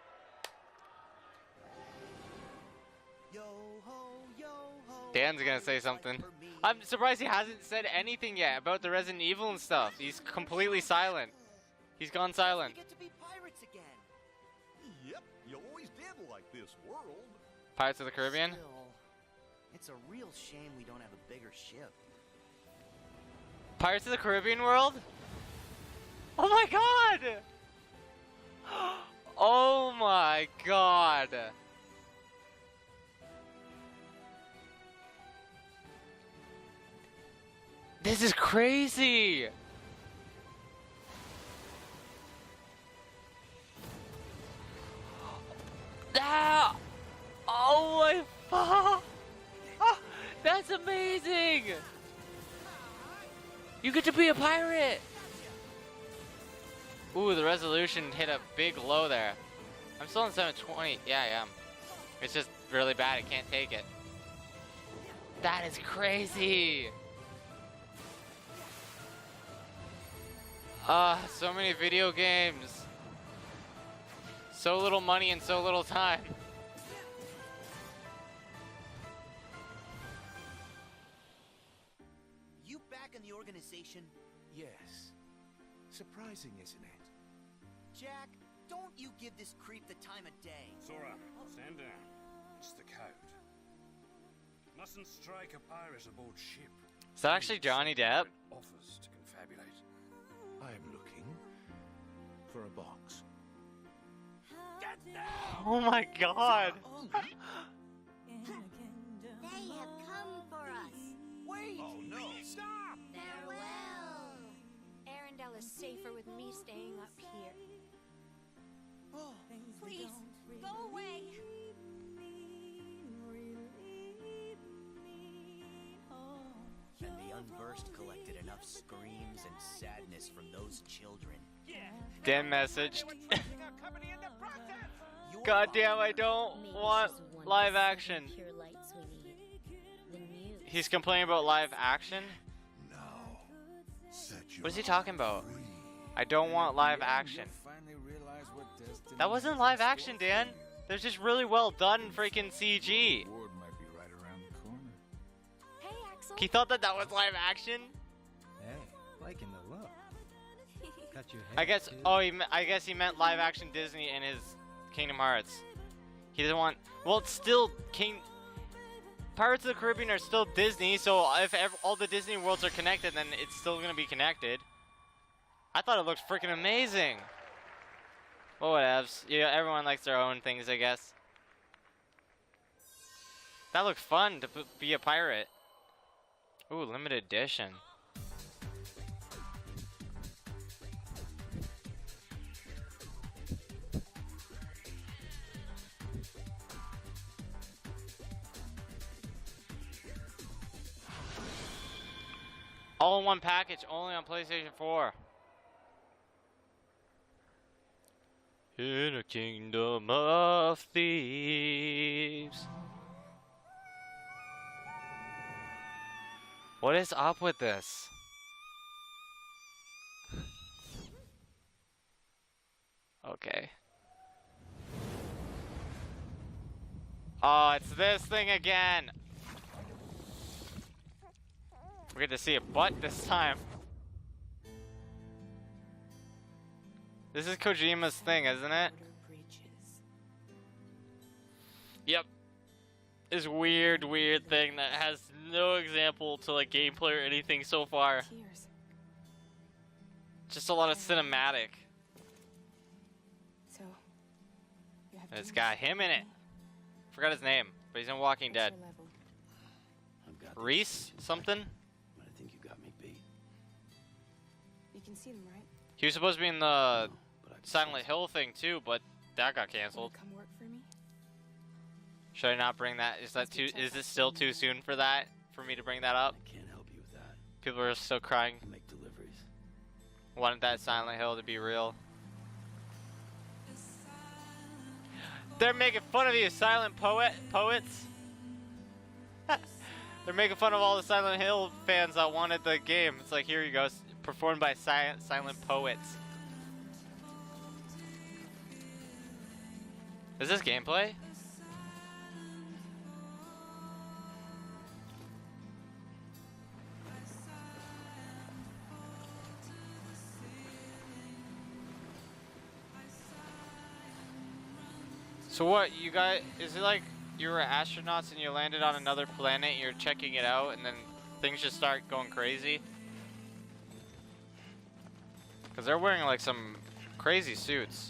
[SPEAKER 1] Dan's gonna say something. I'm surprised he hasn't said anything yet about the Resident Evil and stuff. He's completely silent. He's gone silent.
[SPEAKER 22] We get to be pirates again.
[SPEAKER 17] Yep, you always did like this world.
[SPEAKER 1] Pirates of the Caribbean?
[SPEAKER 22] Still, it's a real shame we don't have a bigger ship.
[SPEAKER 1] Pirates of the Caribbean world? Oh my god! Oh my god! This is crazy! Ah! Oh my fuck! Ah, that's amazing! You get to be a pirate! Ooh, the resolution hit a big low there. I'm still in 720. Yeah, I am. It's just really bad. I can't take it. That is crazy! So many video games. So little money and so little time.
[SPEAKER 22] You back in the organization?
[SPEAKER 23] Yes. Surprising, isn't it?
[SPEAKER 22] Jack, don't you give this creep the time of day.
[SPEAKER 24] Sora, stand down. It's the code. Mustn't strike a pirate aboard ship.
[SPEAKER 1] Is that actually Johnny Depp?
[SPEAKER 24] Offers to confabulate.
[SPEAKER 23] I'm looking for a box.
[SPEAKER 22] Get down!
[SPEAKER 1] Oh my god!
[SPEAKER 5] They have come for us.
[SPEAKER 22] Wait!
[SPEAKER 23] Oh no!
[SPEAKER 22] Stop!
[SPEAKER 5] Farewell.
[SPEAKER 13] Arendelle is safer with me staying up here.
[SPEAKER 22] Oh,
[SPEAKER 5] Please, go away.
[SPEAKER 22] And the unversed collected enough screams and sadness from those children.
[SPEAKER 1] Dan messaged. God damn, I don't want live action. He's complaining about live action? What is he talking about? I don't want live action.
[SPEAKER 23] Finally realize what
[SPEAKER 1] That wasn't live action, Dan. That was just really well done freaking CG.
[SPEAKER 2] Reward might be right around the corner.
[SPEAKER 5] Hey, Axel.
[SPEAKER 1] He thought that that was live action?
[SPEAKER 3] Hey, liking the look. Got your
[SPEAKER 1] I
[SPEAKER 3] hair,
[SPEAKER 1] guess,
[SPEAKER 3] too.
[SPEAKER 1] oh, I guess he meant live action Disney in his Kingdom Hearts. He doesn't want, well, it's still Pirates of the Caribbean are still Disney, so if all the Disney worlds are connected, then it's still going to be connected. I thought it looked freaking amazing. Well, whatevs. Yeah, everyone likes their own things, I guess. That looked fun to be a pirate. Ooh, limited edition. All in one package, only on PlayStation 4. In a kingdom of thieves. What is up with this? Okay. Oh, it's this thing again. We get to see a butt this time. This is Kojima's thing, isn't it? Yep. This weird thing that has no example to like gameplay or anything so far. Just a lot of cinematic.
[SPEAKER 13] So, you have
[SPEAKER 1] And it's got him in it. Forgot his name, but he's in Walking Dead. Reese something?
[SPEAKER 14] I think you got me beat.
[SPEAKER 13] You can see them, right?
[SPEAKER 1] He was supposed to be in the Silent Hill thing too, but that got canceled.
[SPEAKER 13] Come work for me?
[SPEAKER 1] Should I not bring that? Is that too? Is it still too soon for that? For me to bring that up?
[SPEAKER 14] I can't help you with that.
[SPEAKER 1] People are still crying.
[SPEAKER 14] I make deliveries.
[SPEAKER 1] Wanted that Silent Hill to be real. They're making fun of you, silent poets. They're making fun of all the Silent Hill fans that wanted the game. It's like, here you go, performed by silent poets. Is this gameplay? So what, you guys, is it like you were astronauts and you landed on another planet and you're checking it out and then things just start going crazy? Because they're wearing like some crazy suits.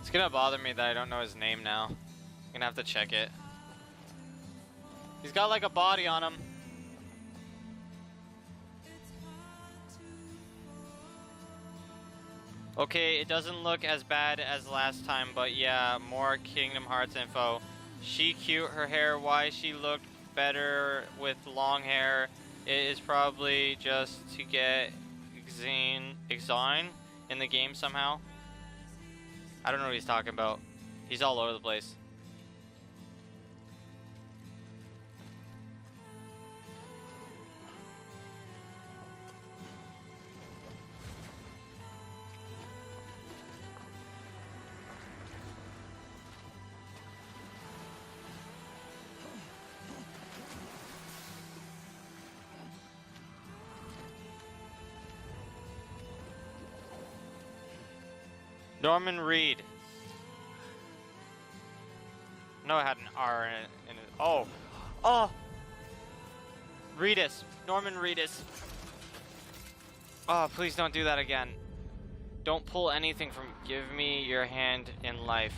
[SPEAKER 1] It's gonna bother me that I don't know his name now. I'm gonna have to check it. He's got like a body on him. Okay, it doesn't look as bad as last time, but yeah, more Kingdom Hearts info. She cute, her hair, why she looked better with long hair. It is probably just to get Exine in the game somehow. I don't know what he's talking about. He's all over the place. Norman Reed. No, it had an R in it. Oh. Oh! Reedus. Norman Reedus. Oh, please don't do that again. Don't pull anything from... Give me your hand in life.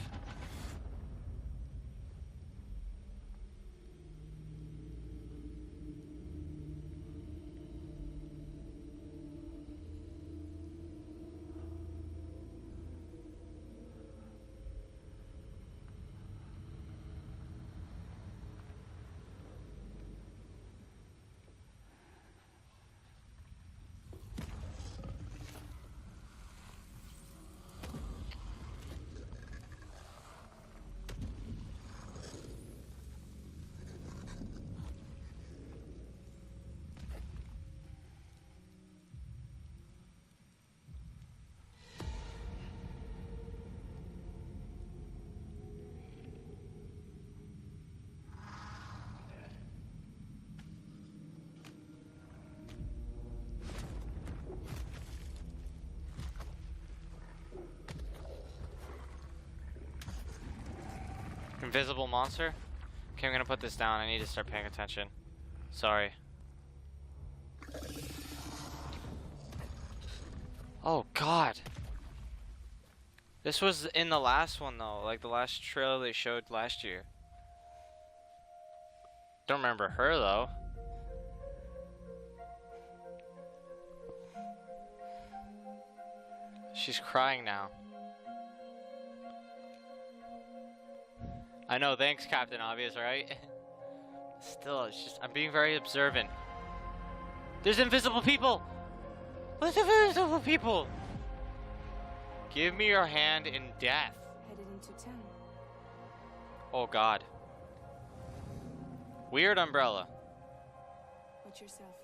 [SPEAKER 1] Invisible monster? Okay, I'm gonna put this down. I need to start paying attention. Sorry. Oh god. This was in the last one though, like the last trailer they showed last year. Don't remember her though. She's crying now. I know, thanks Captain Obvious, right? Still, it's just, I'm being very observant. There's invisible people! There's invisible people! Give me your hand in death.
[SPEAKER 13] Headed into town.
[SPEAKER 1] Oh god. Weird umbrella.
[SPEAKER 13] Watch yourself.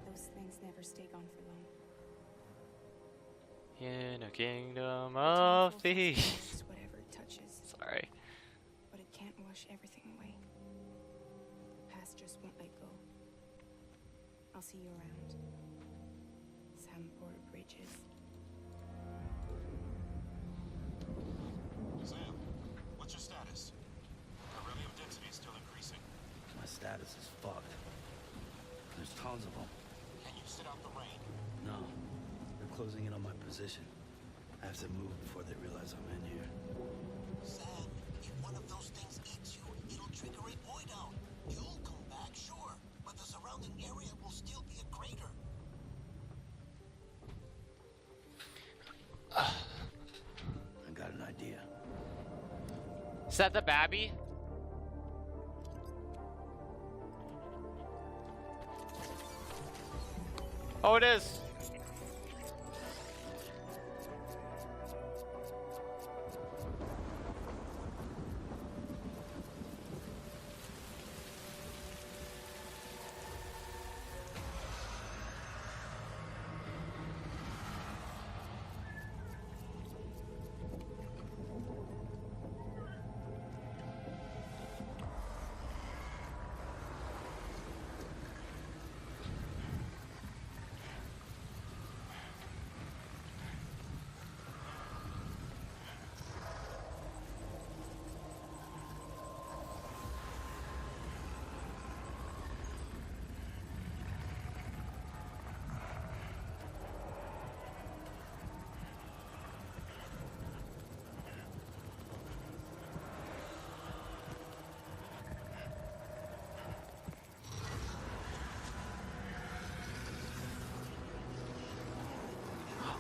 [SPEAKER 13] Those things never stay gone for long.
[SPEAKER 1] In a kingdom of thieves.
[SPEAKER 13] Whatever it touches.
[SPEAKER 1] Sorry.
[SPEAKER 13] But it can't wash everything away. The past just won't let go. I'll see you around. Sandport Bridges.
[SPEAKER 4] Sam, what's your status? Beryllium density is still increasing.
[SPEAKER 14] My status is fucked. There's tons of them.
[SPEAKER 4] Can you sit out the rain?
[SPEAKER 14] No. They're closing in on my position. I have to move before they realize I'm in here.
[SPEAKER 4] Sam, if one of those things eats you, it'll trigger a void out. You'll come back, sure, but the surrounding area will still be a crater.
[SPEAKER 14] I got an idea.
[SPEAKER 1] Is that the babby? Oh, it is.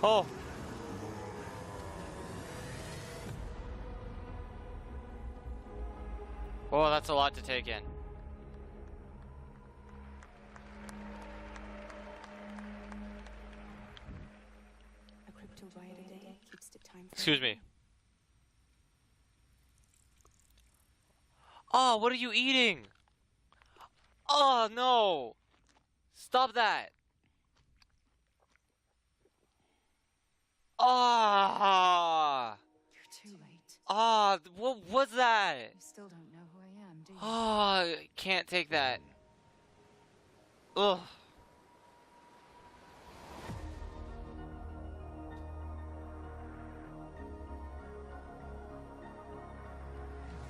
[SPEAKER 1] Oh. Oh, that's a lot to take in.
[SPEAKER 13] A crypto bite a day keeps the time.
[SPEAKER 1] Excuse me. Oh, what are you eating? Oh, no. Stop that. Ah.
[SPEAKER 13] You're too late.
[SPEAKER 1] Ah, what was that?
[SPEAKER 13] You still don't know who I am, do you?
[SPEAKER 1] Oh, I can't take that. Ugh.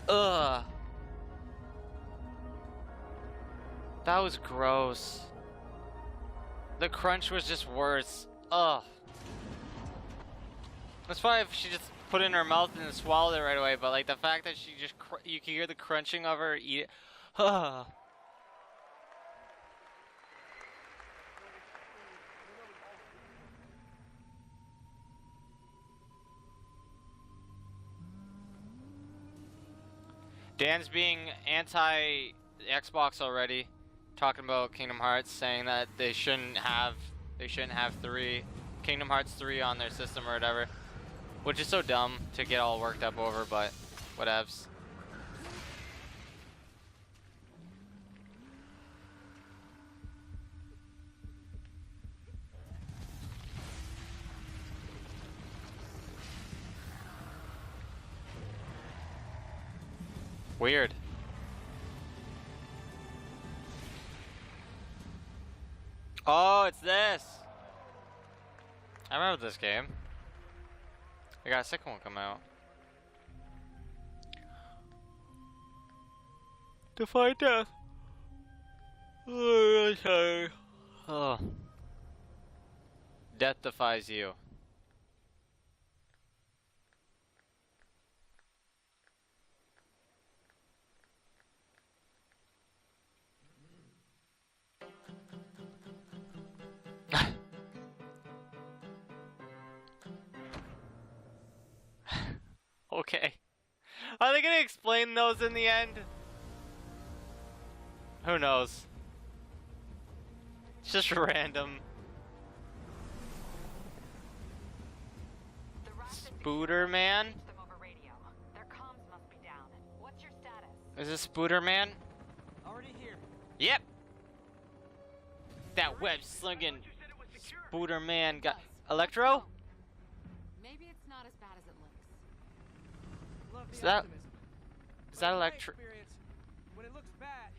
[SPEAKER 1] Ugh. That was gross. The crunch was just worse. Ugh. That's why if she just put it in her mouth and then swallowed it right away, but like the fact that she just, you can hear the crunching of her eat it. Ugh. Dan's being anti-Xbox already, talking about Kingdom Hearts, saying that they shouldn't have Kingdom Hearts 3 on their system or whatever, which is so dumb to get all worked up over, but whatevs. Weird. Oh, it's this. I remember this game. I got a second one come out. Defy death. Oh, sorry. Oh. Death defies you. Okay. Are they gonna explain those in the end? Who knows? It's just random. Spooder Man? Is this Spooder Man?
[SPEAKER 6] Already here.
[SPEAKER 1] Yep! That web slinging Spooder Man got Electro?
[SPEAKER 12] Maybe it's not as bad as it looks.
[SPEAKER 6] Love
[SPEAKER 1] Is
[SPEAKER 6] the
[SPEAKER 1] that
[SPEAKER 6] optimism.
[SPEAKER 1] is
[SPEAKER 6] But
[SPEAKER 1] that
[SPEAKER 6] in my
[SPEAKER 1] Electro?
[SPEAKER 6] experience, when it looks bad,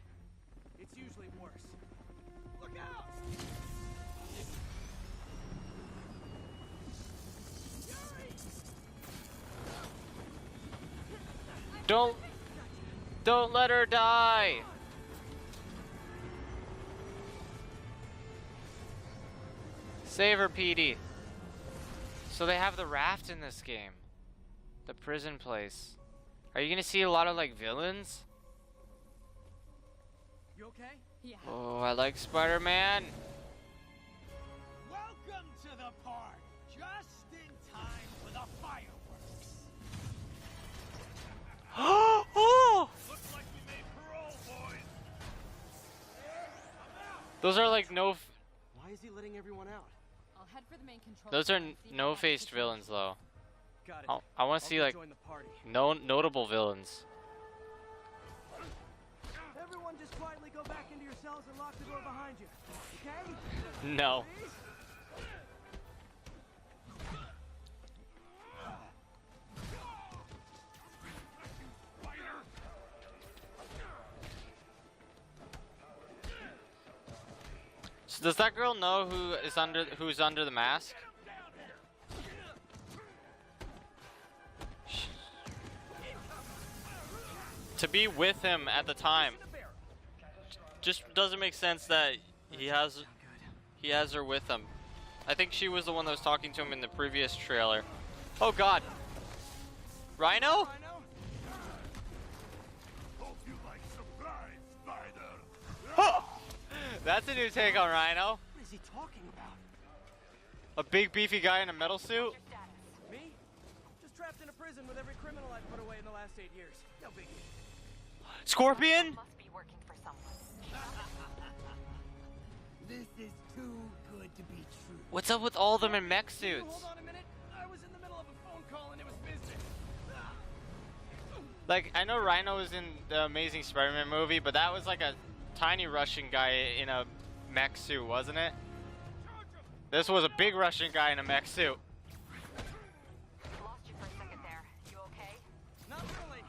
[SPEAKER 6] it's usually worse. Look out!
[SPEAKER 1] Don't let her die. Save her, Petey. So they have the raft in this game. The prison place. Are you gonna see a lot of like villains?
[SPEAKER 6] You okay?
[SPEAKER 12] Yeah.
[SPEAKER 1] Oh, I like Spider-Man.
[SPEAKER 6] Welcome to the park. Just in time for the fireworks.
[SPEAKER 1] Oh!
[SPEAKER 16] Looks like we made parole, boys.
[SPEAKER 1] Those are like no.
[SPEAKER 6] Why is he letting everyone out?
[SPEAKER 12] I'll head for the main control.
[SPEAKER 1] Those are no-faced villains, though.
[SPEAKER 6] Got it.
[SPEAKER 1] I want to
[SPEAKER 6] I'll
[SPEAKER 1] see
[SPEAKER 6] go
[SPEAKER 1] like
[SPEAKER 6] join the party.
[SPEAKER 1] notable villains.
[SPEAKER 6] Everyone just quietly go back into your cells and lock the door behind you. Okay?
[SPEAKER 1] No.
[SPEAKER 6] Please?
[SPEAKER 1] So does that girl know who's under the mask? To be with him at the time just doesn't make sense that he has her with him. I think she was the one that was talking to him in the previous trailer. Oh God, Rhino?
[SPEAKER 16] Hope you like surprise, Spider.
[SPEAKER 1] That's a new take on Rhino.
[SPEAKER 6] What is he talking about?
[SPEAKER 1] A big beefy guy in a metal suit.
[SPEAKER 6] Me? Just trapped in a prison with every criminal I've put away in the last 8 years. No biggie.
[SPEAKER 1] Scorpion?
[SPEAKER 19] Must be working for someone.
[SPEAKER 6] This is too good to be true.
[SPEAKER 1] What's up with all of them in mech suits?
[SPEAKER 6] Hold on a minute. I was in the middle of a phone call and it was business.
[SPEAKER 1] Like, I know Rhino was in the Amazing Spider-Man movie, but that was like a tiny Russian guy in a mech suit, wasn't it? This was a big Russian guy in a mech suit.
[SPEAKER 19] Lost you for a second there. You okay?
[SPEAKER 6] Not really.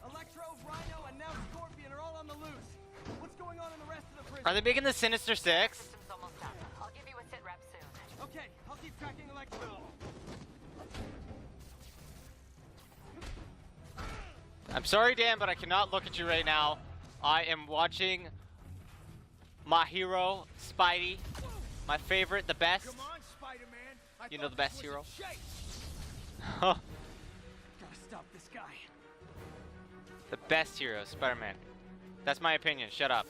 [SPEAKER 6] Electro, Rhino, and now Scorpion are all on the loose. What's going on in the rest of the prison?
[SPEAKER 1] Are they making the Sinister Six?
[SPEAKER 19] System's almost done. I'll give you a sit rep soon.
[SPEAKER 6] Okay, I'll keep tracking Electro.
[SPEAKER 1] I'm sorry, Dan, but I cannot look at you right now. I am watching my hero, Spidey. My favorite, the best.
[SPEAKER 6] Come on, Spider-Man.
[SPEAKER 1] You know the best hero.
[SPEAKER 6] Gotta stop this guy.
[SPEAKER 1] The best hero, Spider-Man. That's my opinion. Shut up.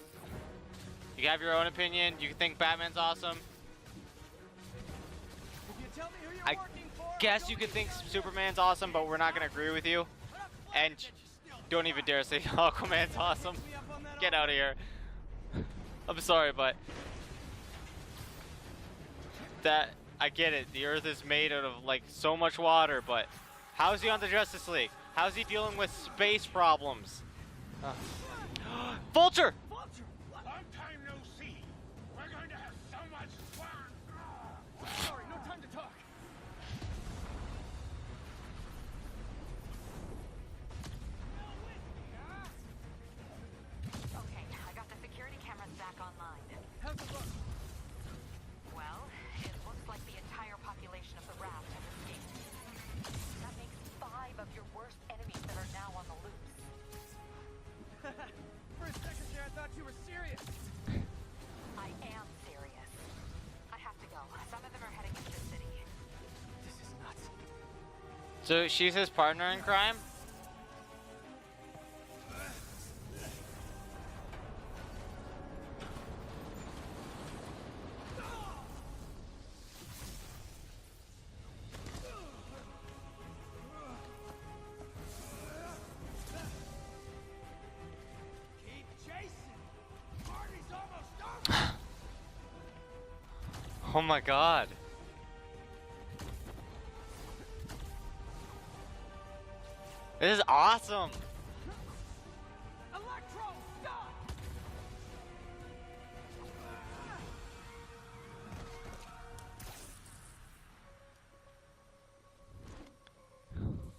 [SPEAKER 1] You have your own opinion. You can think Batman's awesome.
[SPEAKER 6] If you tell me who you're
[SPEAKER 1] I
[SPEAKER 6] working for,
[SPEAKER 1] guess you could think Superman's awesome, but we're not gonna agree with you. And don't even dare say Aquaman's awesome. Get out of here. I'm sorry, but that I get it. The Earth is made out of like so much water, but how is he on the Justice League? How is he dealing with space problems? Vulture!
[SPEAKER 16] Long time no see. We're going to have so much fun.
[SPEAKER 6] Sorry, no time to talk.
[SPEAKER 19] Okay, I got the security cameras back online.
[SPEAKER 6] How's it look?
[SPEAKER 19] Well, it looks like the entire population of the raft has escaped. That makes 5 of your worst enemies that are now on the loose.
[SPEAKER 6] For a second
[SPEAKER 1] So she's his partner in crime?
[SPEAKER 6] Keep chasing. Party's almost over.
[SPEAKER 1] Oh my god. This is awesome.
[SPEAKER 6] Electro, stop!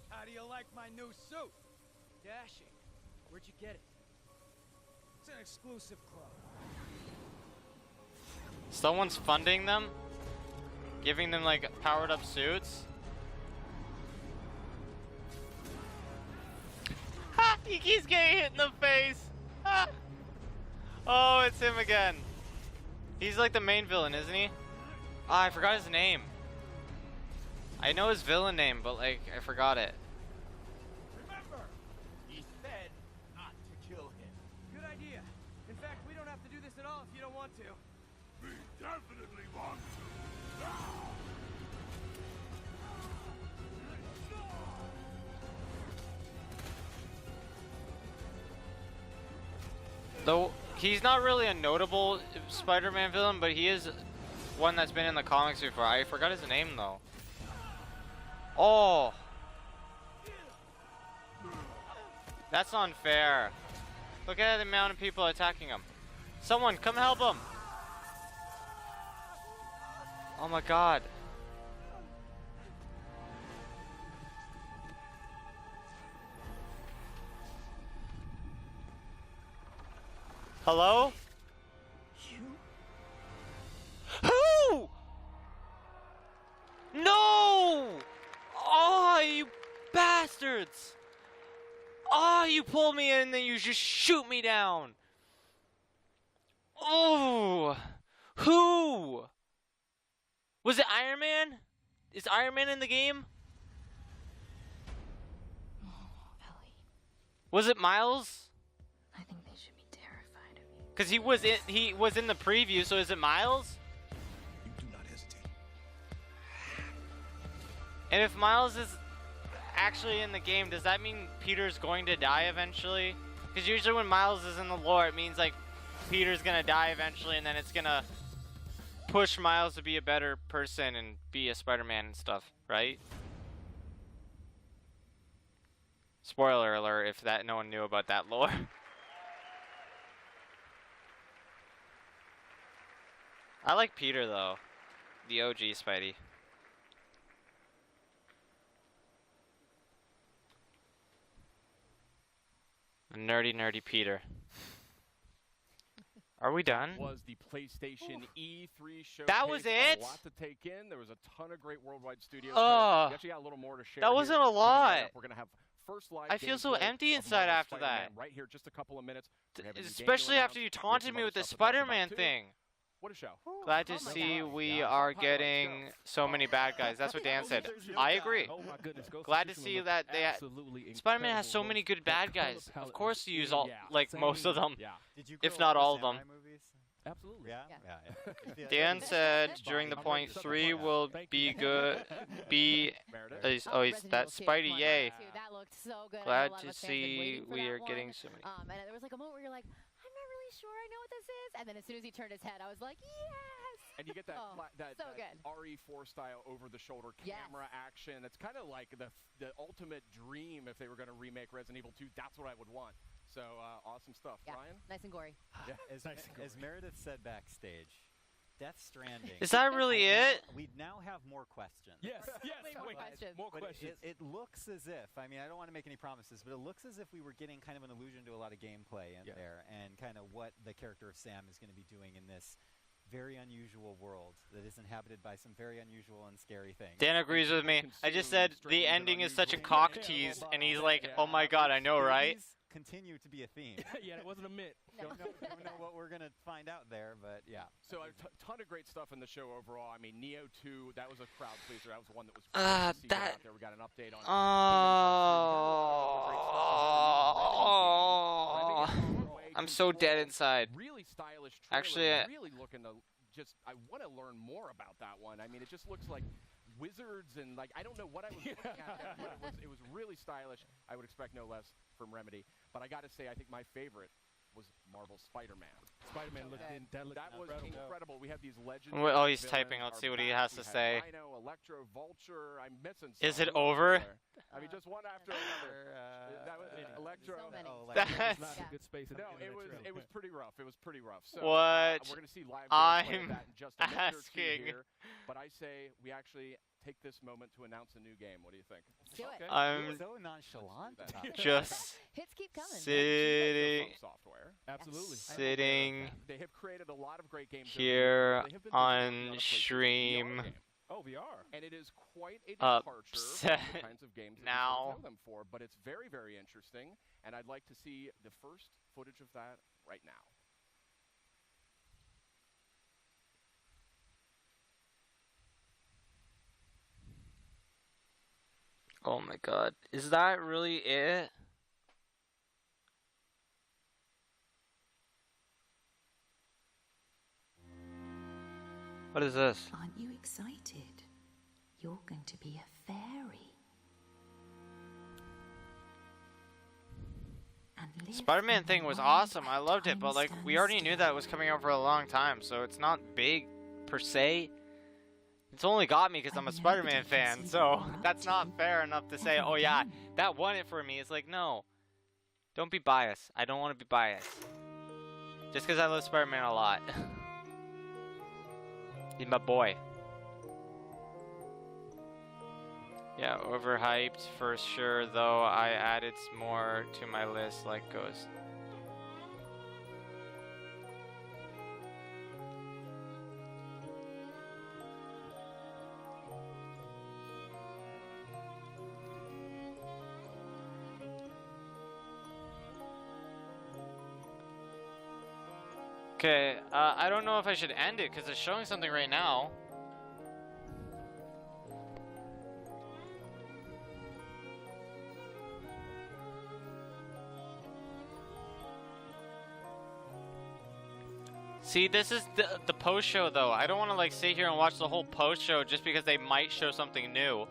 [SPEAKER 6] How do you like my new suit? Dashing. Where'd you get it? It's an exclusive club.
[SPEAKER 1] Someone's funding them? Giving them like powered up suits? Ha! He keeps getting hit in the face! Ha! Oh, it's him again. He's like the main villain, isn't he? Ah, I forgot his name. I know his villain name, but like, I forgot it.
[SPEAKER 6] Remember, he said not to kill him. Good idea. In fact, we don't have to do this at all if you don't want to.
[SPEAKER 16] We definitely want to.
[SPEAKER 1] Though, he's not really a notable Spider-Man villain, but he is one that's been in the comics before. I forgot his name, though. Oh! That's unfair. Look at the amount of people attacking him. Someone, come help him! Oh my god. Hello? Who? No! Oh, you bastards! Oh, you pull me in and then you just shoot me down. Oh! Who? Was it Iron Man? Is Iron Man in the game?
[SPEAKER 13] Oh, Ellie.
[SPEAKER 1] Was it Miles?
[SPEAKER 13] I think they should be terrified of you.
[SPEAKER 1] Cause he was in the preview, so is it Miles?
[SPEAKER 17] You do not hesitate.
[SPEAKER 1] And if Miles is actually in the game, does that mean Peter's going to die eventually? Because usually when Miles is in the lore, it means like Peter's gonna die eventually, and then it's gonna push Miles to be a better person and be a Spider-Man and stuff, right? Spoiler alert if that no one knew about that lore. I like Peter though, the OG Spidey. Nerdy Peter. Are we done?
[SPEAKER 7] Was the PlayStation E3 showcase.
[SPEAKER 1] That was it?
[SPEAKER 7] A lot to take in. There was a ton of great worldwide studios.
[SPEAKER 1] Oh,
[SPEAKER 7] we actually got a little more to share.
[SPEAKER 1] that wasn't a lot.
[SPEAKER 7] We're gonna have first live.
[SPEAKER 1] I feel so
[SPEAKER 7] gameplay
[SPEAKER 1] empty
[SPEAKER 7] of
[SPEAKER 1] inside
[SPEAKER 7] Marvel
[SPEAKER 1] after
[SPEAKER 7] Spider-Man
[SPEAKER 1] that.
[SPEAKER 7] Right here, just a couple of minutes.
[SPEAKER 1] Especially after you taunted me with the Spider-Man thing.
[SPEAKER 7] What a show.
[SPEAKER 1] Glad to see we are getting so many bad guys. That's what Dan said. I agree.
[SPEAKER 7] Oh my goodness.
[SPEAKER 1] Glad to see that they Spider-Man has so many good bad guys. Of course you use all, like most of them. If not all of them.
[SPEAKER 7] Absolutely.
[SPEAKER 3] Yeah.
[SPEAKER 1] Dan said during the point 3 will be good. Oh, he's that Spidey, yay.
[SPEAKER 8] That looked so good.
[SPEAKER 1] Glad to see we are getting so many.
[SPEAKER 8] And there was like a moment where you're like, I'm not really sure I know what this is. And then as soon as he turned his head, I was like, yes.
[SPEAKER 7] And you get that that
[SPEAKER 8] so good.
[SPEAKER 7] RE4 style over-the-shoulder camera action. It's kind of like the ultimate dream if they were going to remake Resident Evil 2. That's what I would want. So awesome stuff, Ryan.
[SPEAKER 8] Nice and gory.
[SPEAKER 3] Yeah, as Meredith said backstage, Death Stranding.
[SPEAKER 1] Is that really it?
[SPEAKER 3] We now have more questions.
[SPEAKER 7] Yes,
[SPEAKER 8] more questions.
[SPEAKER 7] More questions.
[SPEAKER 3] It looks as if, I mean, I don't want to make any promises, but it looks as if we were getting kind of an allusion to a lot of gameplay in there, and kind of what the character of Sam is going to be doing in this very unusual world that is inhabited by some very unusual and scary things.
[SPEAKER 1] Dan agrees with me. I just said the ending is such a cock tease, and he's like, "Oh my god, I know, right?"
[SPEAKER 3] Continue to be a theme.
[SPEAKER 7] Yeah, it wasn't a myth.
[SPEAKER 3] Don't know what we're gonna find out there, but yeah.
[SPEAKER 7] So a ton of great stuff in the show overall. I mean, Neo 2, that was a crowd pleaser. That was one that was
[SPEAKER 1] that
[SPEAKER 7] out there. We got an update on.
[SPEAKER 1] Oh, I'm so dead inside.
[SPEAKER 7] Really stylish trailer.
[SPEAKER 1] Actually,
[SPEAKER 7] really looking to just. I want to learn more about that one. I mean, it just looks like wizards and like I don't know what I was looking at, but it was really stylish. I would expect no less from Remedy. But I got to say, I think my favorite was Marvel's Spider-Man.
[SPEAKER 9] Spider-Man looked
[SPEAKER 7] incredible. We have these legends.
[SPEAKER 1] Oh, he's typing. Let's see what he has to say.
[SPEAKER 7] Rhino, Electro, Vulture. I'm missing.
[SPEAKER 1] Is it over?
[SPEAKER 7] I mean, just one after another. That was Electro.
[SPEAKER 1] That's
[SPEAKER 9] not a good space.
[SPEAKER 7] No, it was pretty rough. It was pretty rough. So
[SPEAKER 1] what
[SPEAKER 7] we're gonna see live
[SPEAKER 1] I'm
[SPEAKER 7] of that in just a minute or two
[SPEAKER 1] asking.
[SPEAKER 7] here. But I say we actually take this moment to announce a new game. What do you think?
[SPEAKER 8] Do it.
[SPEAKER 7] Okay.
[SPEAKER 1] I'm
[SPEAKER 3] so nonchalant.
[SPEAKER 1] just
[SPEAKER 8] Hits keep coming.
[SPEAKER 1] sitting,
[SPEAKER 7] Software.
[SPEAKER 9] Absolutely.
[SPEAKER 1] sitting
[SPEAKER 7] They have created a lot of great games
[SPEAKER 1] here
[SPEAKER 7] They have been
[SPEAKER 1] on
[SPEAKER 7] a
[SPEAKER 1] stream.
[SPEAKER 7] VR game.
[SPEAKER 9] Oh, VR.
[SPEAKER 7] And it is quite a departure from
[SPEAKER 1] upset
[SPEAKER 7] the kinds of games that
[SPEAKER 1] now.
[SPEAKER 7] we know them for, but it's very, very interesting, and I'd like to see the first footage of that right now.
[SPEAKER 1] Oh my god. Is that really it? What is this?
[SPEAKER 11] Aren't you excited? You're going to be a fairy.
[SPEAKER 1] Spider-Man thing was awesome. I loved it, but like we already knew that it was coming out for a long time, so it's not big per se. It's only got me because I'm a Spider-Man fan, so that's not fair enough to say, oh yeah, that won it for me. It's like, no. Don't be biased. I don't want to be biased. Just because I love Spider-Man a lot. He's my boy. Yeah, overhyped for sure, though. I added more to my list like Ghost. Okay, I don't know if I should end it because it's showing something right now. See, this is the post show though. I don't want to like sit here and watch the whole post show just because they might show something new.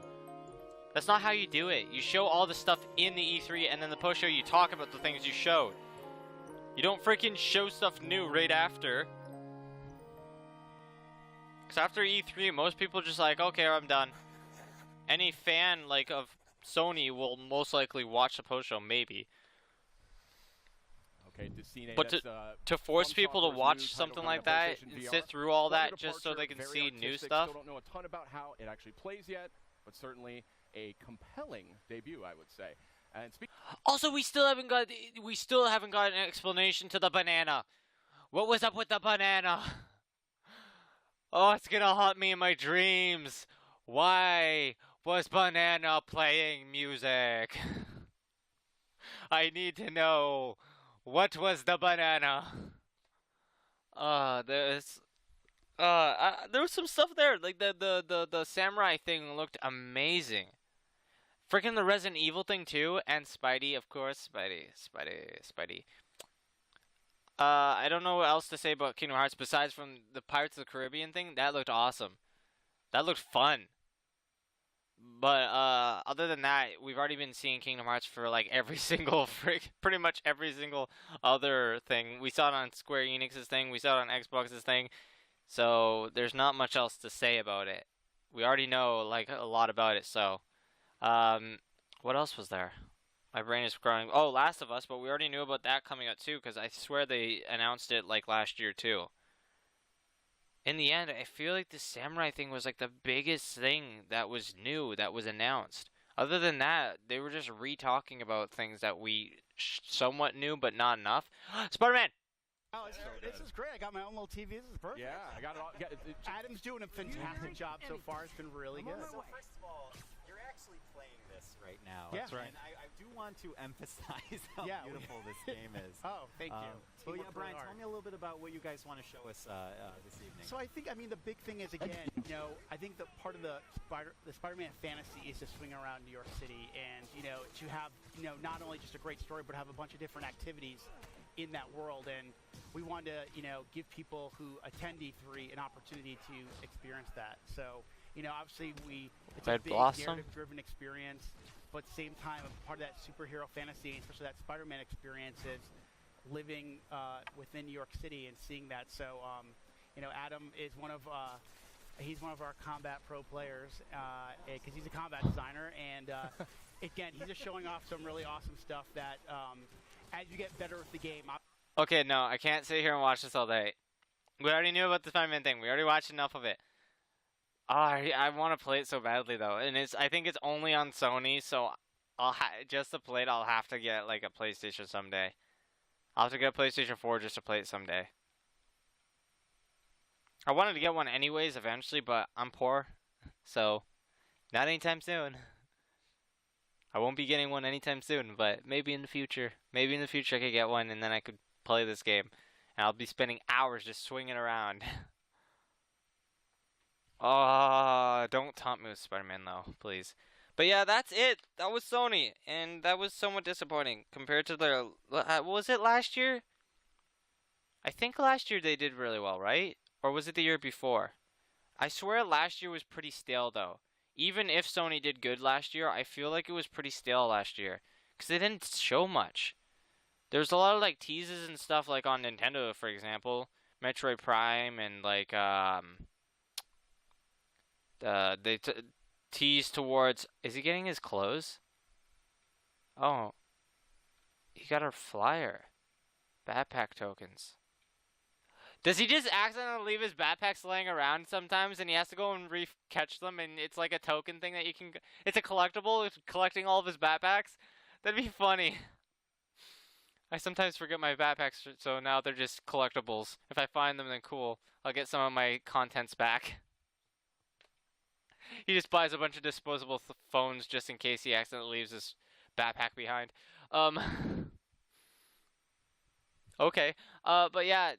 [SPEAKER 1] That's not how you do it. You show all the stuff in the E3 and then the post show you talk about the things you showed. You don't freaking show stuff new right after. Because after E3, most people just like, okay, I'm done. Any fan like of Sony will most likely watch the post show, maybe.
[SPEAKER 7] Okay, Decine,
[SPEAKER 1] but to force people to watch something like that and sit through all that just so they can see new stuff.
[SPEAKER 7] Still don't know a ton about how it actually plays yet, but certainly a compelling debut, I would say. And
[SPEAKER 1] also, we still haven't got an explanation to the banana. What was up with the banana? Oh, it's gonna haunt me in my dreams. Why was banana playing music? I need to know. What was the banana? There was some stuff there. Like the samurai thing looked amazing. Freaking the Resident Evil thing too, and Spidey, of course. Spidey. I don't know what else to say about Kingdom Hearts besides from the Pirates of the Caribbean thing. That looked awesome. That looked fun. But other than that, we've already been seeing Kingdom Hearts for like every single pretty much every single other thing. We saw it on Square Enix's thing. We saw it on Xbox's thing. So there's not much else to say about it. We already know like a lot about it. So, what else was there? My brain is growing. Oh, Last of Us, but we already knew about that coming out too because I swear they announced it like last year too. In the end, I feel like the samurai thing was like the biggest thing that was new, that was announced. Other than that, they were just re-talking about things that we somewhat knew, but not enough. Spider-Man!
[SPEAKER 9] Oh, this is great. I got my own little TV. This is perfect.
[SPEAKER 7] Yeah, I got it all.
[SPEAKER 9] Adam's doing a fantastic job so far. It's been really good.
[SPEAKER 3] So first of all, you're actually playing this right now.
[SPEAKER 9] Yeah. That's
[SPEAKER 3] right. And I do want to emphasize how beautiful this game is.
[SPEAKER 9] Oh, thank you.
[SPEAKER 3] Well, yeah, Brian, tell me a little bit about what you guys want to show us this evening.
[SPEAKER 9] So I think, the big thing is, again, I think that part of the Spider-Man fantasy is to swing around New York City and, to have, not only just a great story, but have a bunch of different activities in that world. And we wanted to, give people who attend E3 an opportunity to experience that. So, obviously it's a big narrative-driven experience, but at the same time, part of that superhero fantasy, especially that Spider-Man experience, is living within New York City and seeing that. So, Adam is one of our combat pro players because he's a combat designer, and again, he's just showing off some really awesome stuff that as you get better with the game.
[SPEAKER 1] Okay, no, I can't sit here and watch this all day. We already knew about the Spider-Man thing. We already watched enough of it. I want to play it so badly though, and I think it's only on Sony, so just to play it, I'll have to get like a PlayStation someday. I'll have to get a PlayStation 4 just to play it someday. I wanted to get one anyways eventually, but I'm poor, so not anytime soon. I won't be getting one anytime soon, but maybe in the future. Maybe in the future I could get one, and then I could play this game. And I'll be spending hours just swinging around. Don't taunt me with Spider-Man though, please. But yeah, that's it. That was Sony, and that was somewhat disappointing compared to their... was it last year? I think last year they did really well, right? Or was it the year before? I swear last year was pretty stale though. Even if Sony did good last year, I feel like it was pretty stale last year. Because they didn't show much. There's a lot of like teases and stuff like on Nintendo, for example. Metroid Prime and like they tease towards... Is he getting his clothes? Oh. He got a flyer. Backpack tokens. Does he just accidentally leave his backpacks laying around sometimes and he has to go and catch them and it's like a token thing that you can... It's a collectible, it's collecting all of his backpacks? That'd be funny. I sometimes forget my backpacks, so now they're just collectibles. If I find them, then cool. I'll get some of my contents back. He just buys a bunch of disposable phones just in case he accidentally leaves his backpack behind. Okay. But yeah,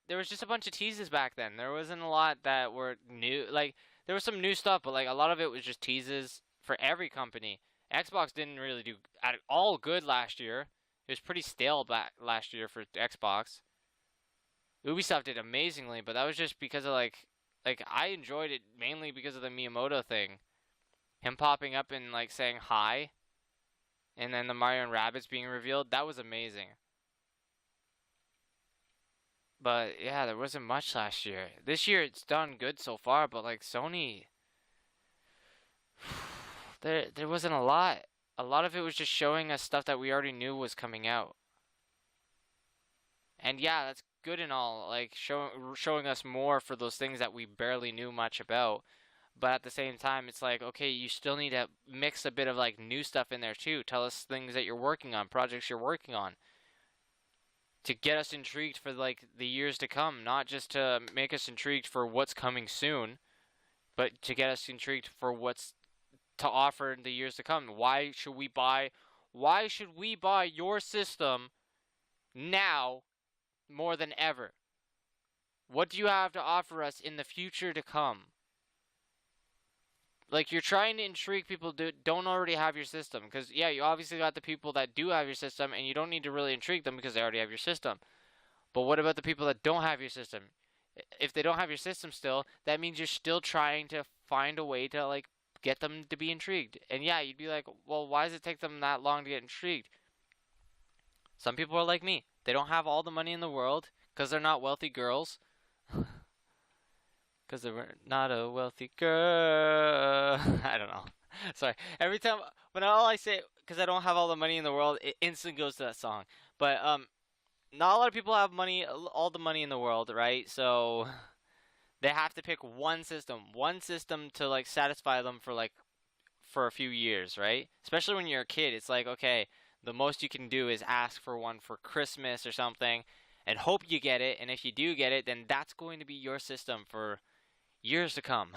[SPEAKER 1] there was just a bunch of teases back then. There wasn't a lot that were new. Like, there was some new stuff, but like a lot of it was just teases for every company. Xbox didn't really do at all good last year. It was pretty stale back last year for Xbox. Ubisoft did amazingly, but that was just because of like I enjoyed it mainly because of the Miyamoto thing. Him popping up and like saying hi. And then the Mario and Rabbids being revealed. That was amazing. But yeah, there wasn't much last year. This year it's done good so far, but like Sony, there wasn't a lot. A lot of it was just showing us stuff that we already knew was coming out. And yeah, that's good and all, like showing us more for those things that we barely knew much about. But at the same time, it's like, okay, you still need to mix a bit of like new stuff in there too. Tell us things that you're working on, projects you're working on, to get us intrigued for like the years to come, not just to make us intrigued for what's coming soon, but to get us intrigued for what's to offer in the years to come. Why should we buy your system now more than ever? What do you have to offer us in the future to come? Like, you're trying to intrigue people who don't already have your system. Because, yeah, you obviously got the people that do have your system, and you don't need to really intrigue them because they already have your system. But what about the people that don't have your system? If they don't have your system still, that means you're still trying to find a way to, like, get them to be intrigued. And, yeah, you'd be like, well, why does it take them that long to get intrigued? Some people are like me. They don't have all the money in the world because they're not wealthy girls. Because they were not a wealthy girl. I don't know. Sorry. Every time, when all I say, because I don't have all the money in the world, it instantly goes to that song. But not a lot of people have money, all the money in the world, right? So they have to pick one system to like satisfy them for a few years, right? Especially when you're a kid, it's like, okay, the most you can do is ask for one for Christmas or something. and hope you get it. And if you do get it, then that's going to be your system for years to come.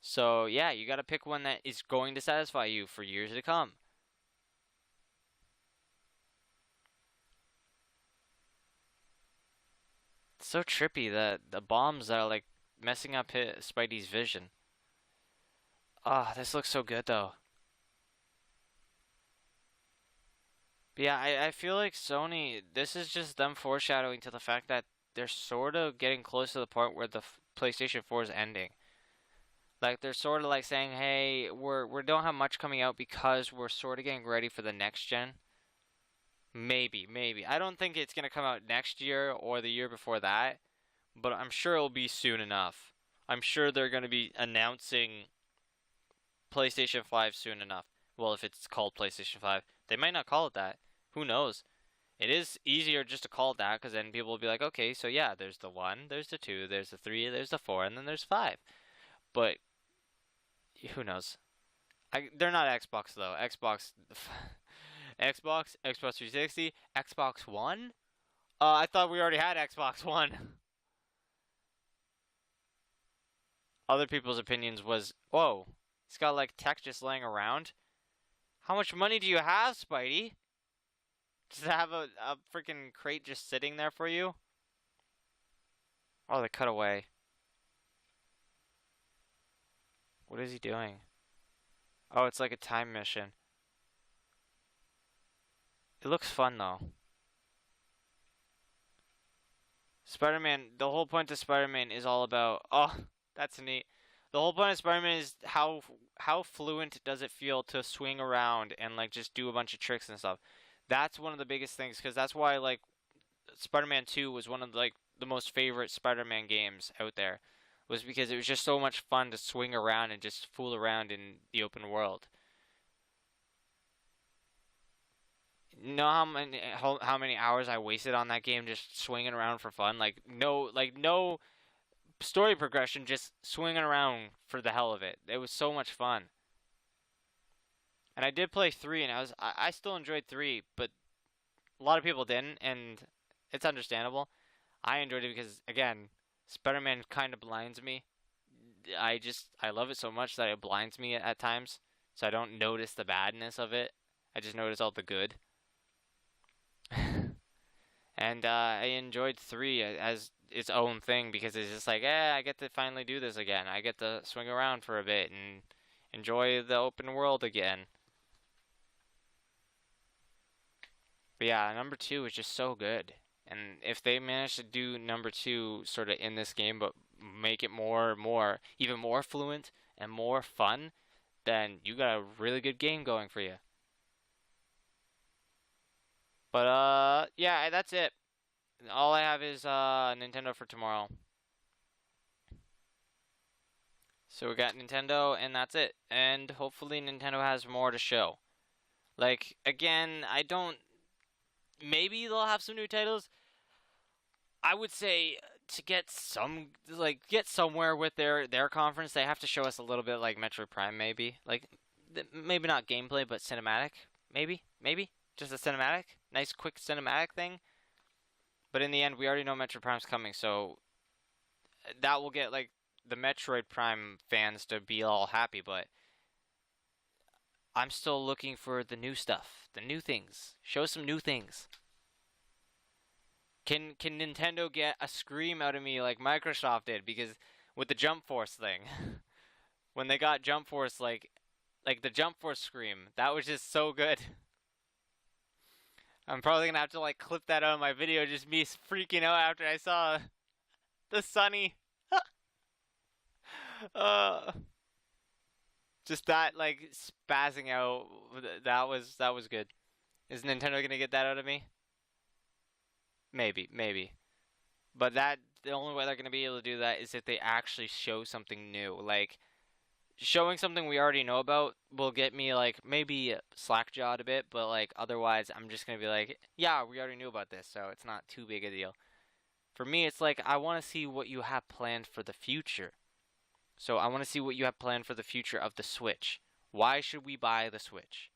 [SPEAKER 1] So yeah, you got to pick one that is going to satisfy you for years to come. It's so trippy that the bombs are like messing up Spidey's vision. Ah, this looks so good though. But yeah, I feel like Sony, this is just them foreshadowing to the fact that they're sort of getting close to the point where the PlayStation 4 is ending. Like they're sort of like saying, "Hey, we don't have much coming out because we're sort of getting ready for the next gen." Maybe. I don't think it's gonna come out next year or the year before that, but I'm sure it'll be soon enough. I'm sure they're gonna be announcing PlayStation 5 soon enough. Well, if it's called PlayStation 5, they might not call it that. Who knows? It is easier just to call it that because then people will be like, okay, so yeah, there's the 1, there's the 2, there's the 3, there's the 4, and then there's 5. But who knows? They're not Xbox though. Xbox 360, Xbox One? I thought we already had Xbox One. Other people's opinions was, whoa, it's got like tech just laying around. How much money do you have, Spidey? Does it have a freaking crate just sitting there for you? Oh, they cut away. What is he doing? Oh, it's like a time mission. It looks fun though. Spider-Man, the whole point of Spider-Man is all about, oh, that's neat. The whole point of Spider-Man is how fluent does it feel to swing around and like just do a bunch of tricks and stuff. That's one of the biggest things because that's why like Spider-Man 2 was one of like the most favorite Spider-Man games out there, was because it was just so much fun to swing around and just fool around in the open world. You know how many hours I wasted on that game just swinging around for fun? Like no story progression, just swinging around for the hell of it. It was so much fun. And I did play 3 and I still enjoyed 3, but a lot of people didn't, and it's understandable. I enjoyed it because again, Spider-Man kind of blinds me. I love it so much that it blinds me at times, so I don't notice the badness of it. I just notice all the good. And I enjoyed 3 as its own thing because it's just like, I get to finally do this again. I get to swing around for a bit and enjoy the open world again. But yeah, number 2 is just so good. And if they manage to do number 2 sort of in this game, but make it even more fluent and more fun, then you got a really good game going for you. But yeah, that's it. All I have is Nintendo for tomorrow. So we got Nintendo, and that's it. And hopefully Nintendo has more to show. Like, again, maybe they'll have some new titles. I would say to get somewhere with their conference, they have to show us a little bit like Metroid Prime, maybe. Like, maybe not gameplay, but cinematic. Maybe. Just a cinematic. Nice, quick cinematic thing. But in the end, we already know Metroid Prime's coming, so that will get, like, the Metroid Prime fans to be all happy, but I'm still looking for the new stuff, the new things. Show some new things. Can Nintendo get a scream out of me like Microsoft did? Because with the Jump Force thing, when they got Jump Force, like the Jump Force scream, that was just so good. I'm probably gonna have to like clip that out of my video, just me freaking out after I saw the Sunny. Just that like spazzing out. That was good. Is Nintendo gonna get that out of me? Maybe. But the only way they're gonna be able to do that is if they actually show something new. Like, showing something we already know about will get me, like, maybe slack-jawed a bit, but, like, otherwise I'm just gonna be like, yeah, we already knew about this, so it's not too big a deal. For me, it's like, I want to see what you have planned for the future. So I want to see what you have planned for the future of the Switch. Why should we buy the Switch?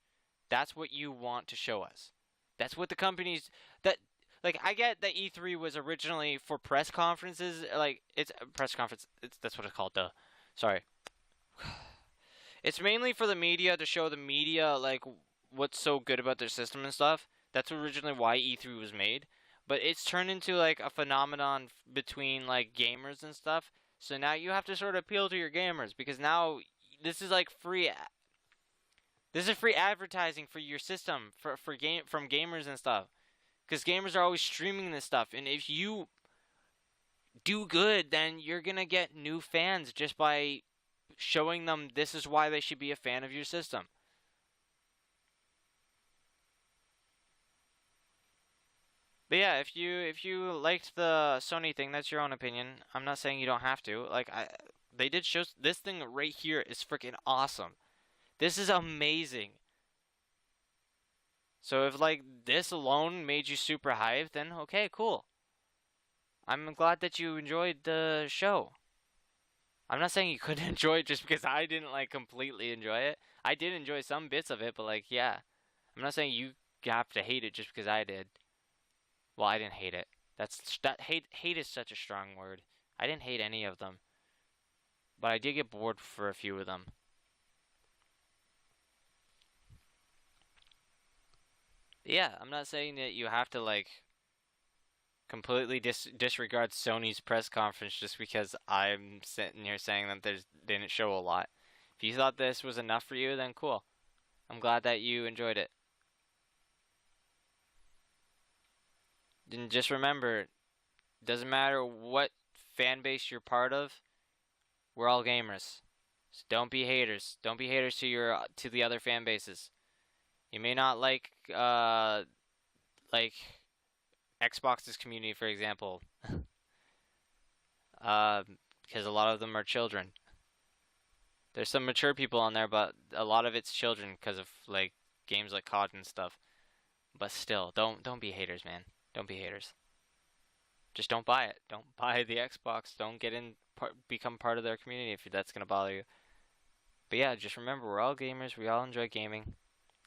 [SPEAKER 1] That's what you want to show us. That's what the companies that like. I get that E3 was originally for press conferences. Like it's a press conference. That's what it's called. Duh. Sorry. It's mainly for the media to show the media like what's so good about their system and stuff. That's originally why E3 was made. But it's turned into like a phenomenon between like gamers and stuff. So now you have to sort of appeal to your gamers because now this is like free. This is free advertising for your system from gamers and stuff. Because gamers are always streaming this stuff, and if you do good, then you're gonna get new fans just by showing them this is why they should be a fan of your system. But yeah, if you liked the Sony thing, that's your own opinion. I'm not saying you don't have to. Like they did show this thing right here is freaking awesome. This is amazing. So if like this alone made you super hyped, then okay, cool. I'm glad that you enjoyed the show. I'm not saying you couldn't enjoy it just because I didn't like completely enjoy it. I did enjoy some bits of it, but like yeah. I'm not saying you have to hate it just because I did. Well, I didn't hate it. Hate is such a strong word. I didn't hate any of them. But I did get bored for a few of them. Yeah, I'm not saying that you have to like completely disregard Sony's press conference just because I'm sitting here saying that they didn't show a lot. If you thought this was enough for you, then cool. I'm glad that you enjoyed it. And just remember, it doesn't matter what fan base you're part of, we're all gamers. So don't be haters. Don't be haters to the other fan bases. You may not like Xbox's community, for example, because a lot of them are children. There's some mature people on there, but a lot of it's children because of like games like COD and stuff. But still, don't be haters, man. Don't be haters. Just don't buy it. Don't buy the Xbox. Don't become part of their community if that's gonna bother you. But yeah, just remember, we're all gamers. We all enjoy gaming.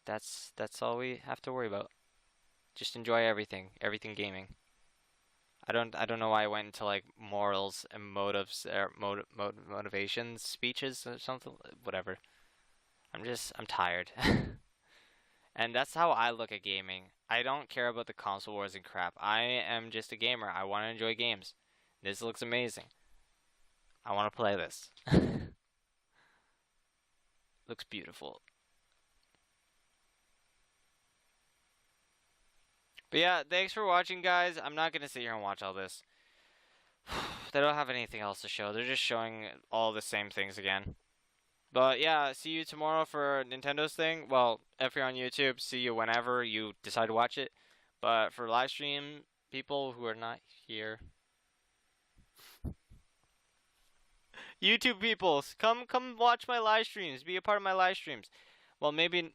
[SPEAKER 1] That's all we have to worry about. Just enjoy everything gaming. I don't know why I went into like morals and motives or motivations speeches or something. Whatever. I'm tired. And that's how I look at gaming. I don't care about the console wars and crap. I am just a gamer. I want to enjoy games. This looks amazing. I want to play this. Looks beautiful. But yeah, thanks for watching, guys. I'm not going to sit here and watch all this. They don't have anything else to show. They're just showing all the same things again. But yeah, see you tomorrow for Nintendo's thing. Well, if you're on YouTube, see you whenever you decide to watch it. But for live stream people who are not here, YouTube people, come watch my live streams. Be a part of my live streams. Well, maybe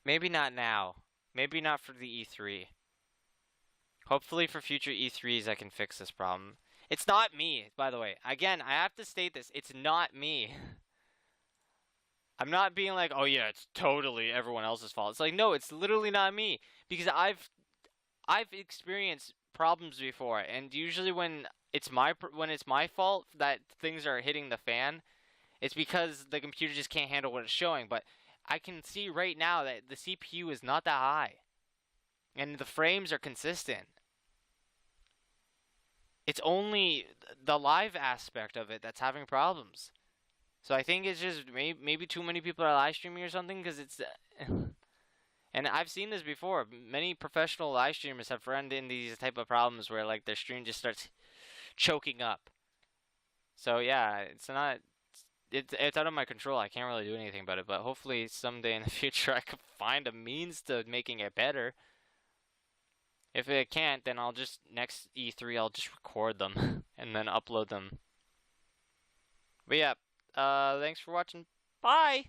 [SPEAKER 1] not now. Maybe not for the E3. Hopefully for future E3s I can fix this problem. It's not me, by the way. Again, I have to state this. It's not me. I'm not being like, oh yeah, it's totally everyone else's fault. It's like, no, it's literally not me. Because I've experienced problems before. And usually when it's my fault that things are hitting the fan, it's because the computer just can't handle what it's showing. But I can see right now that the CPU is not that high. And the frames are consistent. It's only the live aspect of it that's having problems. So I think it's just maybe too many people are live streaming or something because it's... And I've seen this before. Many professional live streamers have run into these type of problems where like their stream just starts choking up. So yeah, it's out of my control. I can't really do anything about it. But hopefully someday in the future I could find a means to making it better. If it can't, then I'll just, next E3, I'll just record them and then upload them. But yeah, thanks for watching. Bye!